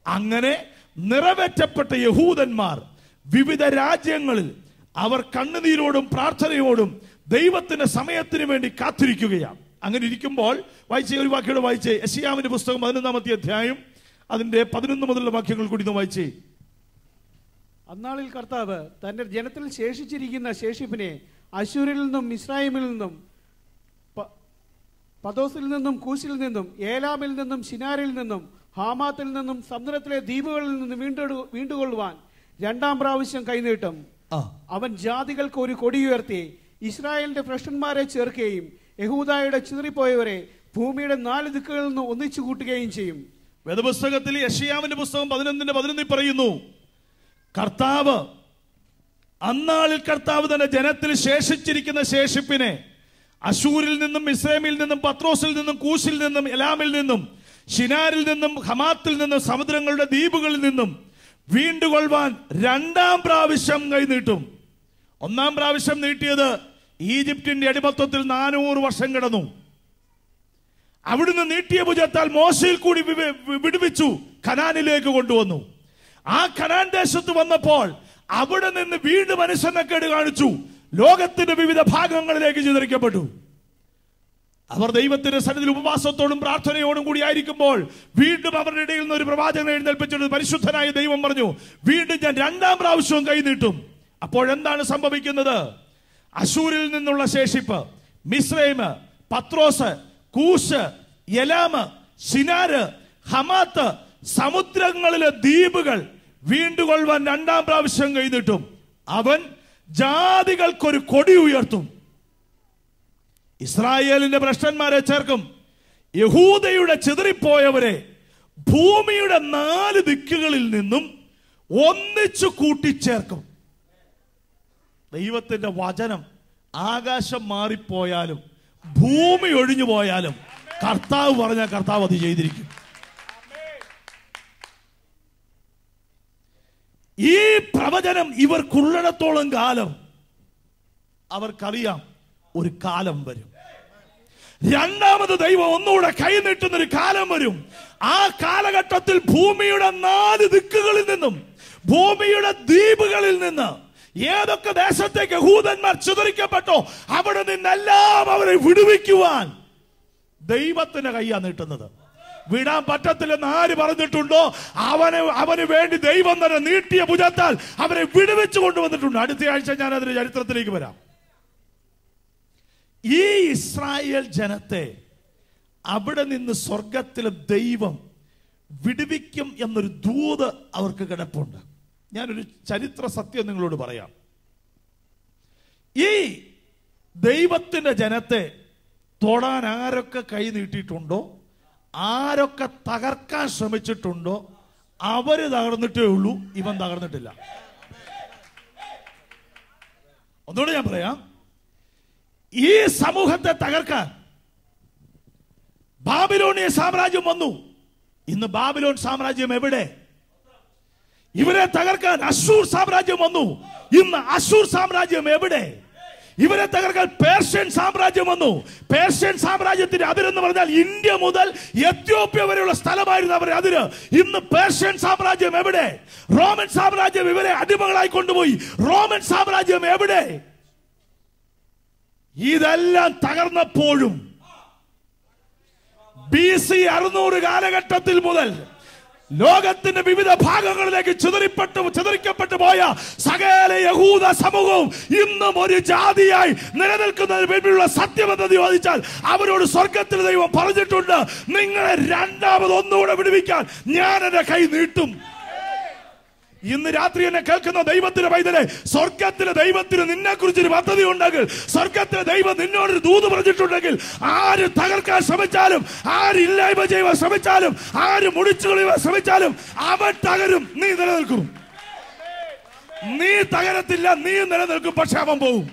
അങ്ങനെ നിറവേറ്റപ്പെട്ട യഹൂദന്മാർ വിവിധ രാജ്യങ്ങളിൽ അവർ കണ്ണുനീരോടും പ്രാർത്ഥനയോടും ദൈവത്തിന്റെ സമയത്തിന് വേണ്ടി കാത്തിരിക്കുകയാണ്. അങ്ങനെ ഇരിക്കുമ്പോൾ വായിച്ചേ, ഒരു വാക്യോടെ വായിച്ചേ, യെശയ്യാവിന്റെ പുസ്തകം 11-ാമത്തെ അധ്യായം അതിന്റെ 11 മുതലുള്ള വാക്യങ്ങൾ കൂടി വായിച്ചേ. അന്നാളിൽ കർത്താവ് തന്റെ ജനത്തിൽ ശേഷിച്ചിരിക്കുന്ന ശേഷിപ്പിനെ അശ്ശൂരിൽ നിന്നും മിസ്രയീമിൽ നിന്നും പദോസിൽ നിന്നും കൂശിൽ നിന്നും ഏലാമിൽ നിന്നും ശിനാരിൽ നിന്നും ഹാമാത്തിൽ നിന്നും സമുദ്രത്തിലെ ദ്വീപുകളിൽ നിന്നും വീണ്ടുകൊള്ളുവാൻ രണ്ടാം പ്രാവശ്യം കൈനീട്ടും. അവൻ ജാതികൾക്ക് ഒരു കൊടിയുയർത്തി ഇസ്രായേലിന്റെ ഭ്രഷ്ടന്മാരെ ചേർക്കുകയും യഹൂദായുടെ ചിതറിപ്പോയവരെ ഭൂമിയുടെ 4 ദിക്കുകളിൽ നിന്ന് ഒന്നിച്ചു കൂട്ടുകയും ചെയ്യും. വേദപുസ്തകത്തിൽ യെശയ്യാവിന്റെ പുസ്തകം 11:11 പറയുന്നു, കർത്താവ് അന്നാളിൽ കർത്താവ് തന്റെ ജനത്തിൽ ശേഷിച്ചിരിക്കുന്ന ശേഷിപ്പിനെ അശൂരിൽ നിന്നും മിസ്രൈമിൽ നിന്നും പത്രോസിൽ നിന്നും കൂശിൽ നിന്നും എലാമിൽ നിന്നും ശിനാരിൽ നിന്നും ഹമാത്തിൽ നിന്നും സമുദ്രങ്ങളുടെ ദ്വീപുകളിൽ നിന്നും വീണ്ടുകൊള്ളുവാൻ രണ്ടാം പ്രാവശ്യം കൈനീട്ടും. ഒന്നാം പ്രാവശ്യം നീട്ടിയത് ഈജിപ്തിന്റെ അടിമത്വത്തിൽ 400 വർഷം കിടന്നു. അവിടുന്ന് നീട്ടിയ ഭുജത്താൽ മോശയിൽ കൂടി വിടുവിച്ചു കനാനിലേക്ക് കൊണ്ടുവന്നു. ആ കനാൻ ദേശത്ത് വന്നപ്പോൾ അവിടെ നിന്ന് വീണ്ടും അനുസരണക്കേട് കാണിച്ചു. ലോകത്തിന്റെ വിവിധ ഭാഗങ്ങളിലേക്ക് ചിതറിക്കപ്പെട്ടു. അവർ ദൈവത്തിന്റെ സന്നിധിയിൽ ഉപവാസത്തോടും പ്രാർത്ഥനയോടും കൂടി ആയിരിക്കുമ്പോൾ വീണ്ടും അവരുടെ ഇടയിൽ നിന്ന് ഒരു പ്രവാചകനെ എഴുന്നേൽപ്പിച്ചിട്ട് പരിശുദ്ധനായ ദൈവം പറഞ്ഞു, വീണ്ടും ഞാൻ രണ്ടാം പ്രാവശ്യവും കൈനീട്ടും. അപ്പോഴെന്താണ് സംഭവിക്കുന്നത്? അശൂരിൽ നിന്നുള്ള ശേഷിപ്പ്, മിസ്രൈം, പത്രോസ്, കൂശ്, എലാമ്, ശിനാര്, ഹമാത്ത്, സമുദ്രങ്ങളിലെ ദ്വീപുകൾ വീണ്ടുകൊള്ളുവാൻ രണ്ടാം പ്രാവശ്യം കൈനീട്ടും. അവൻ ജാതികൾക്കൊരു കൊടി ഉയർത്തും. ഇസ്രായേലിന്റെ ഭ്രഷ്ടന്മാരെ ചേർക്കും. യഹൂദയുടെ ചിതറിപ്പോയവരെ ഭൂമിയുടെ 4 ദിക്കുകളിൽ നിന്നും ഒന്നിച്ചു കൂട്ടിച്ചേർക്കും. ദൈവത്തിന്റെ വചനം ആകാശം മാറിപ്പോയാലും ഭൂമി ഒഴിഞ്ഞു പോയാലും കർത്താവ് പറഞ്ഞ കർത്താവ് അത് ചെയ്തിരിക്കും. ഈ പ്രവചനം ഇവർക്കുള്ളിടത്തോളം കാലം അവർക്കറിയാം ഒരു കാലം വരും. രണ്ടാമത് ദൈവം ഒന്നുകൂടെ കൈനീട്ടുന്ന ഒരു കാലം വരും. ആ കാലഘട്ടത്തിൽ ഭൂമിയുടെ 4 ദിക്കുകളിൽ നിന്നും ഭൂമിയുടെ ദ്വീപുകളിൽ നിന്ന് ഏതൊക്കെ ദേശത്തേക്ക് യഹൂദന്മാർ ചിതറിക്കപ്പെട്ടോ അവിടെ നിന്നെല്ലാം അവരെ വിടുവിക്കുവാൻ ദൈവത്തിന്റെ കയ്യാണ് നീട്ടുന്നത്. വിടാൻ പറ്റത്തില്ലെന്ന് ആര് പറഞ്ഞിട്ടുണ്ടോ അവന് വേണ്ടി ദൈവം തന്നെ നീട്ടിയ ഭുജത്താൽ അവരെ വിടുവിച്ചു കൊണ്ടുവന്നിട്ടുണ്ട്. അടുത്ത ആഴ്ച ഞാൻ അതിന്റെ ചരിത്രത്തിലേക്ക് വരാം. ഈ ഇസ്രായേൽ ജനത്തെ അവിടെ നിന്ന് സ്വർഗത്തിലെ ദൈവം വിടുവിക്കും എന്നൊരു ദൂത് അവർക്ക് കിടപ്പുണ്ട്. ഞാനൊരു ചരിത്ര സത്യം നിങ്ങളോട് പറയാം. ഈ ദൈവത്തിന്റെ ജനത്തെ തൊടാൻ ആരൊക്കെ കൈ നീട്ടിയിട്ടുണ്ടോ, ആരൊക്കെ തകർക്കാൻ ശ്രമിച്ചിട്ടുണ്ടോ, അവര് തകർന്നിട്ടേ ഉള്ളൂ, ഇവൻ തകർന്നിട്ടില്ല. ഒന്നുകൂടെ ഞാൻ പറയാം. ഈ സമൂഹത്തെ തകർക്കാൻ ബാബിലോണിയ സാമ്രാജ്യം വന്നു. ഇന്ന് ബാബിലോൺ സാമ്രാജ്യം എവിടെ? ഇവരെ തകർക്കാൻ അശൂർ സാമ്രാജ്യം വന്നു. ഇന്ന് അശൂർ സാമ്രാജ്യം എവിടെ? ഇവരെ തകർക്കാൻ പേർഷ്യൻ സാമ്രാജ്യം വന്നു. പേർഷ്യൻ സാമ്രാജ്യത്തിന്റെ അതിരെന്ന് പറഞ്ഞാൽ ഇന്ത്യ മുതൽ എത്യോപ്യ വരെയുള്ള സ്ഥലമായിരുന്നു അവരുടെ അതിര്. ഇന്ന് പേർഷ്യൻ സാമ്രാജ്യം എവിടെ? റോമൻ സാമ്രാജ്യം ഇവരെ അടിമകളായി കൊണ്ടുപോയി. റോമൻ സാമ്രാജ്യം എവിടെ? ഇതെല്ലാം തകർന്നപ്പോഴും BC 600 കാലഘട്ടത്തിൽ മുതൽ ലോകത്തിന്റെ വിവിധ ഭാഗങ്ങളിലേക്ക് ചിതറിക്കപ്പെട്ടു പോയ സകല യഹൂദ സമൂഹവും ഇന്നും ഒരു ജാതിയായി നിലനിൽക്കുന്നതിന് വേണ്ടിയുള്ള സത്യമെന്ന് ചോദിച്ചാൽ അവരോട് സ്വർഗത്തിൽ ദൈവം പറഞ്ഞിട്ടുണ്ട്, നിങ്ങളെ രണ്ടാമത് ഒന്നുകൂടെ വിടുവിക്കാൻ ഞാൻ എന്റെ കൈ നീട്ടും. ഇന്ന് രാത്രി എന്നെ കേൾക്കുന്ന ദൈവത്തിന്റെ പൈതലെ, സ്വർഗത്തിലെ ദൈവത്തിന് നിന്നെ കുറിച്ചൊരു പദ്ധതി ഉണ്ടെങ്കിൽ, സ്വർഗത്തിലെ ദൈവം നിന്നോടൊരു ദൂത് പറഞ്ഞിട്ടുണ്ടെങ്കിൽ, ആര് തകർക്കാൻ ശ്രമിച്ചാലും, ആര് ഇല്ലായ്മ ചെയ്യാൻ ശ്രമിച്ചാലും, ആര് മുടിച്ചു കളയാൻ ശ്രമിച്ചാലും അവൻ തകരും, നീ നിലനിൽക്കും. നീ തകരത്തില്ല, നീ നിലനിൽക്കും, പക്ഷെ അവൻ പോകും.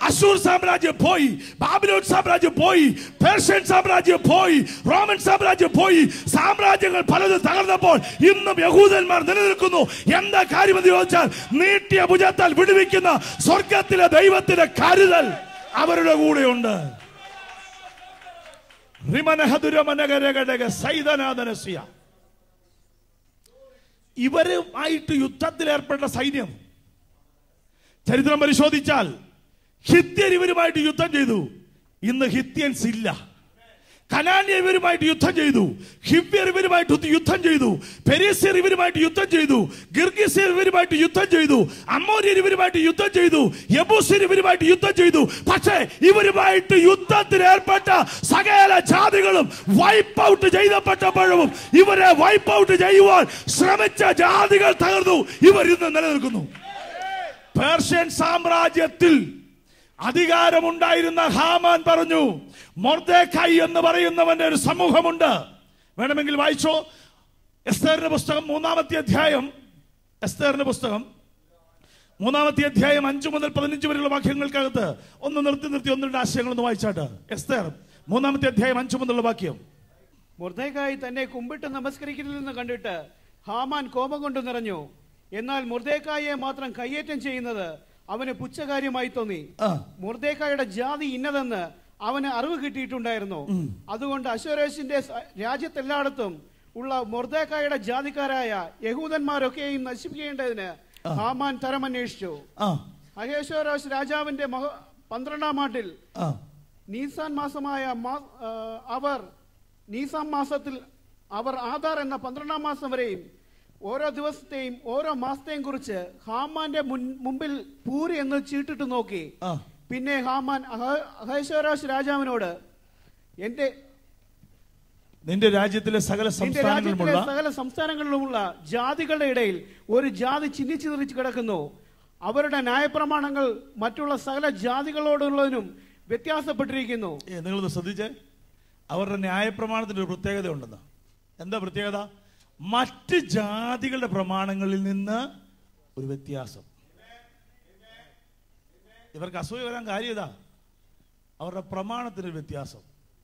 അശൂർ സാമ്രാജ്യം പോയി, ബാബിലോൺ സാമ്രാജ്യം പോയി, പേർഷ്യൻ സാമ്രാജ്യം പോയി, റോമൻ സാമ്രാജ്യം പോയി. സാമ്രാജ്യങ്ങൾ പലതും തകർന്നപ്പോൾ ഇന്നും യഹൂദന്മാർ നിലനിൽക്കുന്നു. എന്താ കാര്യമെന്ന് ചോദിച്ചാൽ, നീട്ടിയ ഭുജത്താൽ വിടുവിക്കുന്ന സ്വർഗത്തിലെ ദൈവത്തിന്റെ കരുതൽ അവരുടെ കൂടെയുണ്ട്. ഇവരുമായിട്ട് യുദ്ധത്തിൽ ഏർപ്പെട്ട സൈന്യം ചരിത്രം പരിശോധിച്ചാൽ ഹിത്യർ ഇവരുമായിട്ട് യുദ്ധം ചെയ്തു. ഇന്ന് ഹിത്യൻസ് ഇല്ല. കനാന്യർ ഇവരുമായിട്ട് യുദ്ധം ചെയ്തു, ഹിവ്യർ ഇവരുമായിട്ട് യുദ്ധം ചെയ്തു, പെരിസ്യർ ഇവരുമായിട്ട് യുദ്ധം ചെയ്തു, ഗിർഗീസ്യർ ഇവരുമായിട്ട് യുദ്ധം ചെയ്തു, അമ്മോന്യർ ഇവരുമായിട്ട് യുദ്ധം ചെയ്തു, യെബൂസ്യർ ഇവരുമായിട്ട് യുദ്ധം ചെയ്തു. പക്ഷേ ഇവരുമായിട്ട് യുദ്ധത്തിൽ ഏർപ്പെട്ട സകല ജാതികളും വൈപ്പ് ഔട്ട് ചെയ്യപ്പെട്ടപ്പോഴും ഇവരെ വൈപ്പ് ഔട്ട് ചെയ്യുവാൻ ശ്രമിച്ച ജാതികൾ തകർന്നു. ഇവർ ഇന്ന് നിലനിൽക്കുന്നു. പേർഷ്യൻ സാമ്രാജ്യത്തിൽ അധികാരമുണ്ടായിരുന്ന ഹാമാൻ പറഞ്ഞു, മൊർദെഖായി എന്ന് പറയുന്നവന്റെ ഒരു സമൂഹമുണ്ട്. വേണമെങ്കിൽ വായിച്ചോ. എസ്തേറിന്റെ പുസ്തകം 3-ാമത്തെ അധ്യായം, എസ്തേറിന്റെ പുസ്തകം 3-ാമത്തെ അധ്യായം 5 മുതൽ 15 വരെയുള്ള വാക്യങ്ങൾക്കകത്ത് ഒന്ന് നിർത്തി 1-2 ആശയങ്ങളൊന്ന് വായിച്ചാട്ട്. എസ്തേർ 3-ാമത്തെ അധ്യായം 5 മുതലുള്ള വാക്യം. മൊർദെഖായി തന്നെ കുമ്പിട്ട് നമസ്കരിക്കുന്നില്ലെന്ന് കണ്ടിട്ട് ഹാമാൻ കോപം കൊണ്ട് നിറഞ്ഞു. എന്നാൽ മൊർദെഖായിയെ മാത്രം കയ്യേറ്റം ചെയ്യുന്നത് അവന് പുച്ഛകാര്യമായി തോന്നി. മൊർദെഖായിയുടെ ജാതി ഇന്നതെന്ന് അവന് അറിവ് കിട്ടിയിട്ടുണ്ടായിരുന്നു. അതുകൊണ്ട് അശ്വരോഷിന്റെ രാജ്യത്തെല്ലായിടത്തും ഉള്ള മൊർദെഖായിയുടെ ജാതിക്കാരായ യഹൂദന്മാരൊക്കെയും നശിപ്പിക്കേണ്ടതിന് ഹാമാൻ തരമന്വേഷിച്ചു. അഹശ്വേരോശ് രാജാവിന്റെ 12-ാം ആണ്ടിൽ നീസാൻ മാസത്തിൽ അവർ ആധാർ എന്ന 12-ാം മാസം വരെയും ഓരോ ദിവസത്തെയും ഓരോ മാസത്തെയും കുറിച്ച് ഹാമാന്റെ മുമ്പിൽ പൂരി എന്ന് ചീട്ടിട്ട് നോക്കി. പിന്നെ ഹാമാൻ അഹശ്വേരോശ് രാജാവിനോട്, നിന്റെ രാജ്യത്തിലെ സകല സംസ്ഥാനങ്ങളിലുമുള്ള ജാതികളുടെ ഇടയിൽ ഒരു ജാതി ചിന്നിച്ചിതറിച്ച് കിടക്കുന്നു. അവരുടെ ന്യായപ്രമാണങ്ങൾ മറ്റുള്ള സകല ജാതികളോടുള്ളതിനും വ്യത്യാസപ്പെട്ടിരിക്കുന്നു. നിങ്ങളത് ശ്രദ്ധിച്ചേ, അവരുടെ ന്യായപ്രമാണത്തിന് ഒരു പ്രത്യേകത ഉണ്ടെന്ന്. എന്താ പ്രത്യേകത? മറ്റ് ജാതികളുടെ പ്രമാണങ്ങളിൽ നിന്ന് ഒരു വ്യത്യാസം. ഇവർക്ക് അസൂയ വരാൻ കാര്യം ഇതാ, അവരുടെ പ്രമാണത്തിന് വ്യത്യാസം.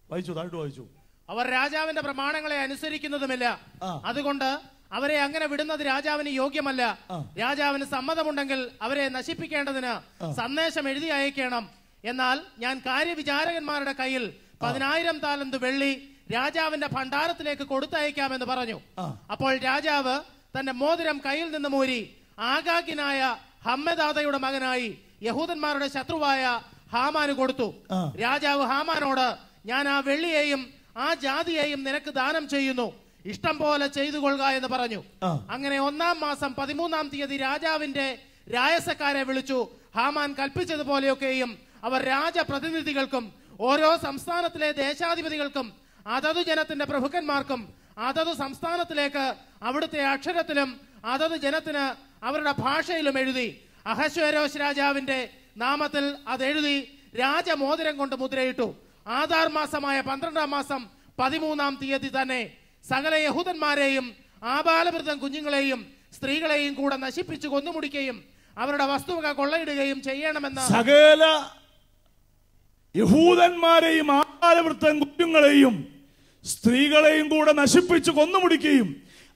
താഴ്ത്തു വായിച്ചു. അവർ രാജാവിന്റെ പ്രമാണങ്ങളെ അനുസരിക്കുന്നതുമില്ല. അതുകൊണ്ട് അവരെ അങ്ങനെ വിടുന്നത് രാജാവിന് യോഗ്യമല്ല. രാജാവിന് സമ്മതമുണ്ടെങ്കിൽ അവരെ നശിപ്പിക്കേണ്ടതിന് സന്ദേശം എഴുതി അയക്കണം. എന്നാൽ ഞാൻ കാര്യവിചാരകന്മാരുടെ കയ്യിൽ 10,000 താലന്ത് വെള്ളി രാജാവിന്റെ ഭണ്ഡാരത്തിലേക്ക് കൊടുത്തയക്കാമെന്ന് പറഞ്ഞു. അപ്പോൾ രാജാവ് തന്റെ മോതിരം കയ്യിൽ നിന്ന് മൂരി ആഗാഗിനായ ഹമ്മെദാദയുടെ മകനായി യഹൂദന്മാരുടെ ശത്രുവായ ഹാമാന് കൊടുത്തു. രാജാവ് ഹാമാനോട്, ഞാൻ ആ വെള്ളിയെയും ആ ജാതിയെയും നിനക്ക് ദാനം ചെയ്യുന്നു, ഇഷ്ടം പോലെ ചെയ്തു കൊള്ളുക എന്ന് പറഞ്ഞു. അങ്ങനെ 1-ാം മാസം 13-ാം തീയതി രാജാവിന്റെ രായസക്കാരെ വിളിച്ചു. ഹാമാൻ കൽപ്പിച്ചതുപോലെയൊക്കെയും അവർ രാജപ്രതിനിധികൾക്കും ഓരോ സംസ്ഥാനത്തിലെ ദേശാധിപതികൾക്കും അതത് ജനത്തിന്റെ പ്രഭുക്കന്മാർക്കും അതത് സംസ്ഥാനത്തിലേക്ക് അവിടുത്തെ അക്ഷരത്തിലും അതത് ജനത്തിന് അവരുടെ ഭാഷയിലും എഴുതി. അഹശ്വേരോശ് രാജാവിന്റെ നാമത്തിൽ അതെഴുതി രാജമോതിരം കൊണ്ട് മുദ്രയിട്ടു. ആധാർ മാസമായ 12-ാം മാസം 13-ാം തീയതി തന്നെ സകല യഹൂദന്മാരെയും ആബാലവൃദ്ധം കുഞ്ഞുങ്ങളെയും സ്ത്രീകളെയും കൂടെ നശിപ്പിച്ചു കൊന്നുമുടിക്കുകയും അവരുടെ വസ്തുവക കൊള്ളയിടുകയും ചെയ്യണമെന്ന് സകല യഹൂദന്മാരെയും ആബാലവൃദ്ധം കുഞ്ഞുങ്ങളെയും സ്ത്രീകളെയും കൂടെ നശിപ്പിച്ചു കൊന്നുമുടിക്കുകയും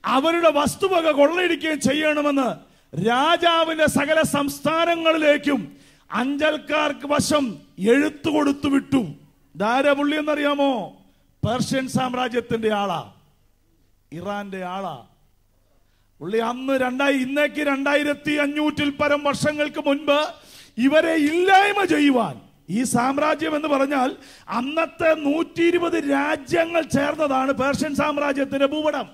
അവരുടെ വസ്തുവക കൊള്ളയിടുകയും ചെയ്യണമെന്ന് രാജാവിന്റെ സകല സംസ്ഥാനങ്ങളിലേക്കും അഞ്ചൽക്കാർക്ക് വശം എഴുത്തു കൊടുത്തു വിട്ടു. ധാരപുള്ളി എന്നറിയാമോ? പേർഷ്യൻ സാമ്രാജ്യത്തിന്റെ ആളാ, ഇറാന്റെ ആളാ. പുള്ളി അന്ന് ഇന്നേക്ക് 2500 പരം വർഷങ്ങൾക്ക് മുൻപ് ഇവരെ ഇല്ലായ്മ ചെയ്യുവാൻ, ഈ സാമ്രാജ്യം എന്ന് പറഞ്ഞാൽ അന്നത്തെ 120 രാജ്യങ്ങൾ ചേർന്നതാണ് പേർഷ്യൻ സാമ്രാജ്യത്തിന്റെ ഭൂപടം.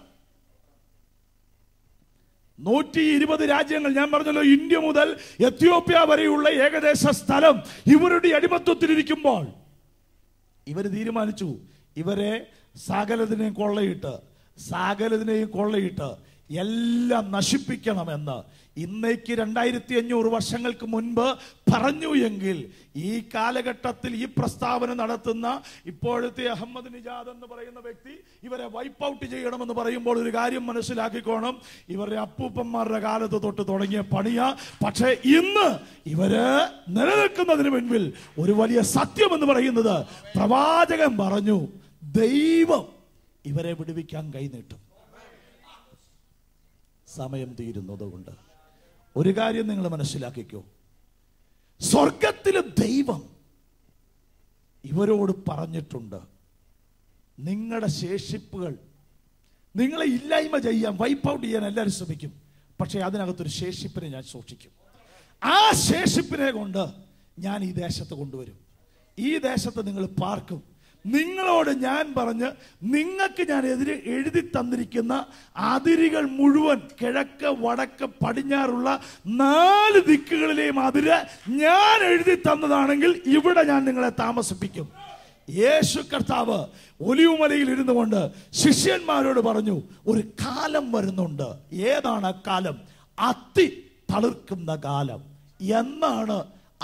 120 രാജ്യങ്ങൾ. ഞാൻ പറഞ്ഞല്ലോ, ഇന്ത്യ മുതൽ എത്യോപ്യ വരെയുള്ള ഏകദേശ സ്ഥലം ഇവരുടെ അടിമത്വത്തിലിരിക്കുമ്പോൾ ഇവർ തീരുമാനിച്ചു, ഇവരെ സകലതിനെയും കൊള്ളയിട്ട് എല്ലാം നശിപ്പിക്കണമെന്ന്. ഇന്നേക്ക് 2500 വർഷങ്ങൾക്ക് മുൻപ് പറഞ്ഞു എങ്കിൽ ഈ കാലഘട്ടത്തിൽ ഈ പ്രസ്താവന നടത്തുന്ന ഇപ്പോഴത്തെ അഹമ്മദ് നിജാദ് എന്ന് പറയുന്ന വ്യക്തി ഇവരെ വൈപ്പ് ഔട്ട് ചെയ്യണമെന്ന് പറയുമ്പോൾ ഒരു കാര്യം മനസ്സിലാക്കിക്കോണം, ഇവരുടെ അപ്പൂപ്പന്മാരുടെ കാലത്ത് തൊട്ട് തുടങ്ങിയ പണിയാ. പക്ഷേ ഇന്ന് ഇവര് നിലനിൽക്കുന്നതിന് മുൻപിൽ ഒരു വലിയ സത്യം എന്ന് പറയുന്നത്, പ്രവാചകൻ പറഞ്ഞു, ദൈവം ഇവരെ വിടുവിക്കാൻ കൈനീട്ടും. സമയം തീരുന്നതുകൊണ്ട് ഒരു കാര്യം നിങ്ങൾ മനസ്സിലാക്കിക്കോ, സ്വർഗത്തിലെ ദൈവം ഇവരോട് പറഞ്ഞിട്ടുണ്ട്, നിങ്ങളുടെ ശേഷിപ്പുകൾ, നിങ്ങളെ ഇല്ലായ്മ ചെയ്യാൻ, വൈപ്പ് ഔട്ട് ചെയ്യാൻ എല്ലാവരും ശ്രമിക്കും. പക്ഷെ അതിനകത്തൊരു ശേഷിപ്പിനെ ഞാൻ സൂക്ഷിക്കും. ആ ശേഷിപ്പിനെ കൊണ്ട് ഞാൻ ഈ ദേശത്ത് കൊണ്ടുവരും. ഈ ദേശത്ത് നിങ്ങൾ പാർക്കും. നിങ്ങളോട് ഞാൻ പറഞ്ഞ് നിങ്ങൾക്ക് ഞാൻ എഴുതി തന്നിരിക്കുന്ന അതിരുകൾ മുഴുവൻ കിഴക്ക് വടക്ക് പടിഞ്ഞാറുള്ള 4 ദിക്കുകളിലെയും അതിര് ഞാൻ എഴുതി തന്നതാണെങ്കിൽ ഇവിടെ ഞാൻ നിങ്ങളെ താമസിപ്പിക്കും. യേശു കർത്താവ് ഒലിവുമലയിൽ ഇരുന്നു കൊണ്ട് ശിഷ്യന്മാരോട് പറഞ്ഞു, ഒരു കാലം വരുന്നുണ്ട്. ഏതാണ് ആ കാലം? അത്തി തളിർക്കുന്ന കാലം. എന്നാണ്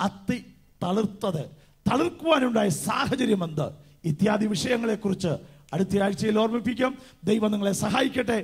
അത്തി തളിർത്തത്? തളിർക്കുവാനുണ്ടായ സാഹചര്യം എന്ത്? ഇത്യാദി വിഷയങ്ങളെക്കുറിച്ച് അടുത്ത ആഴ്ചയിൽ ഓർമ്മിപ്പിക്കാം. ദൈവം നിങ്ങളെ സഹായിക്കട്ടെ.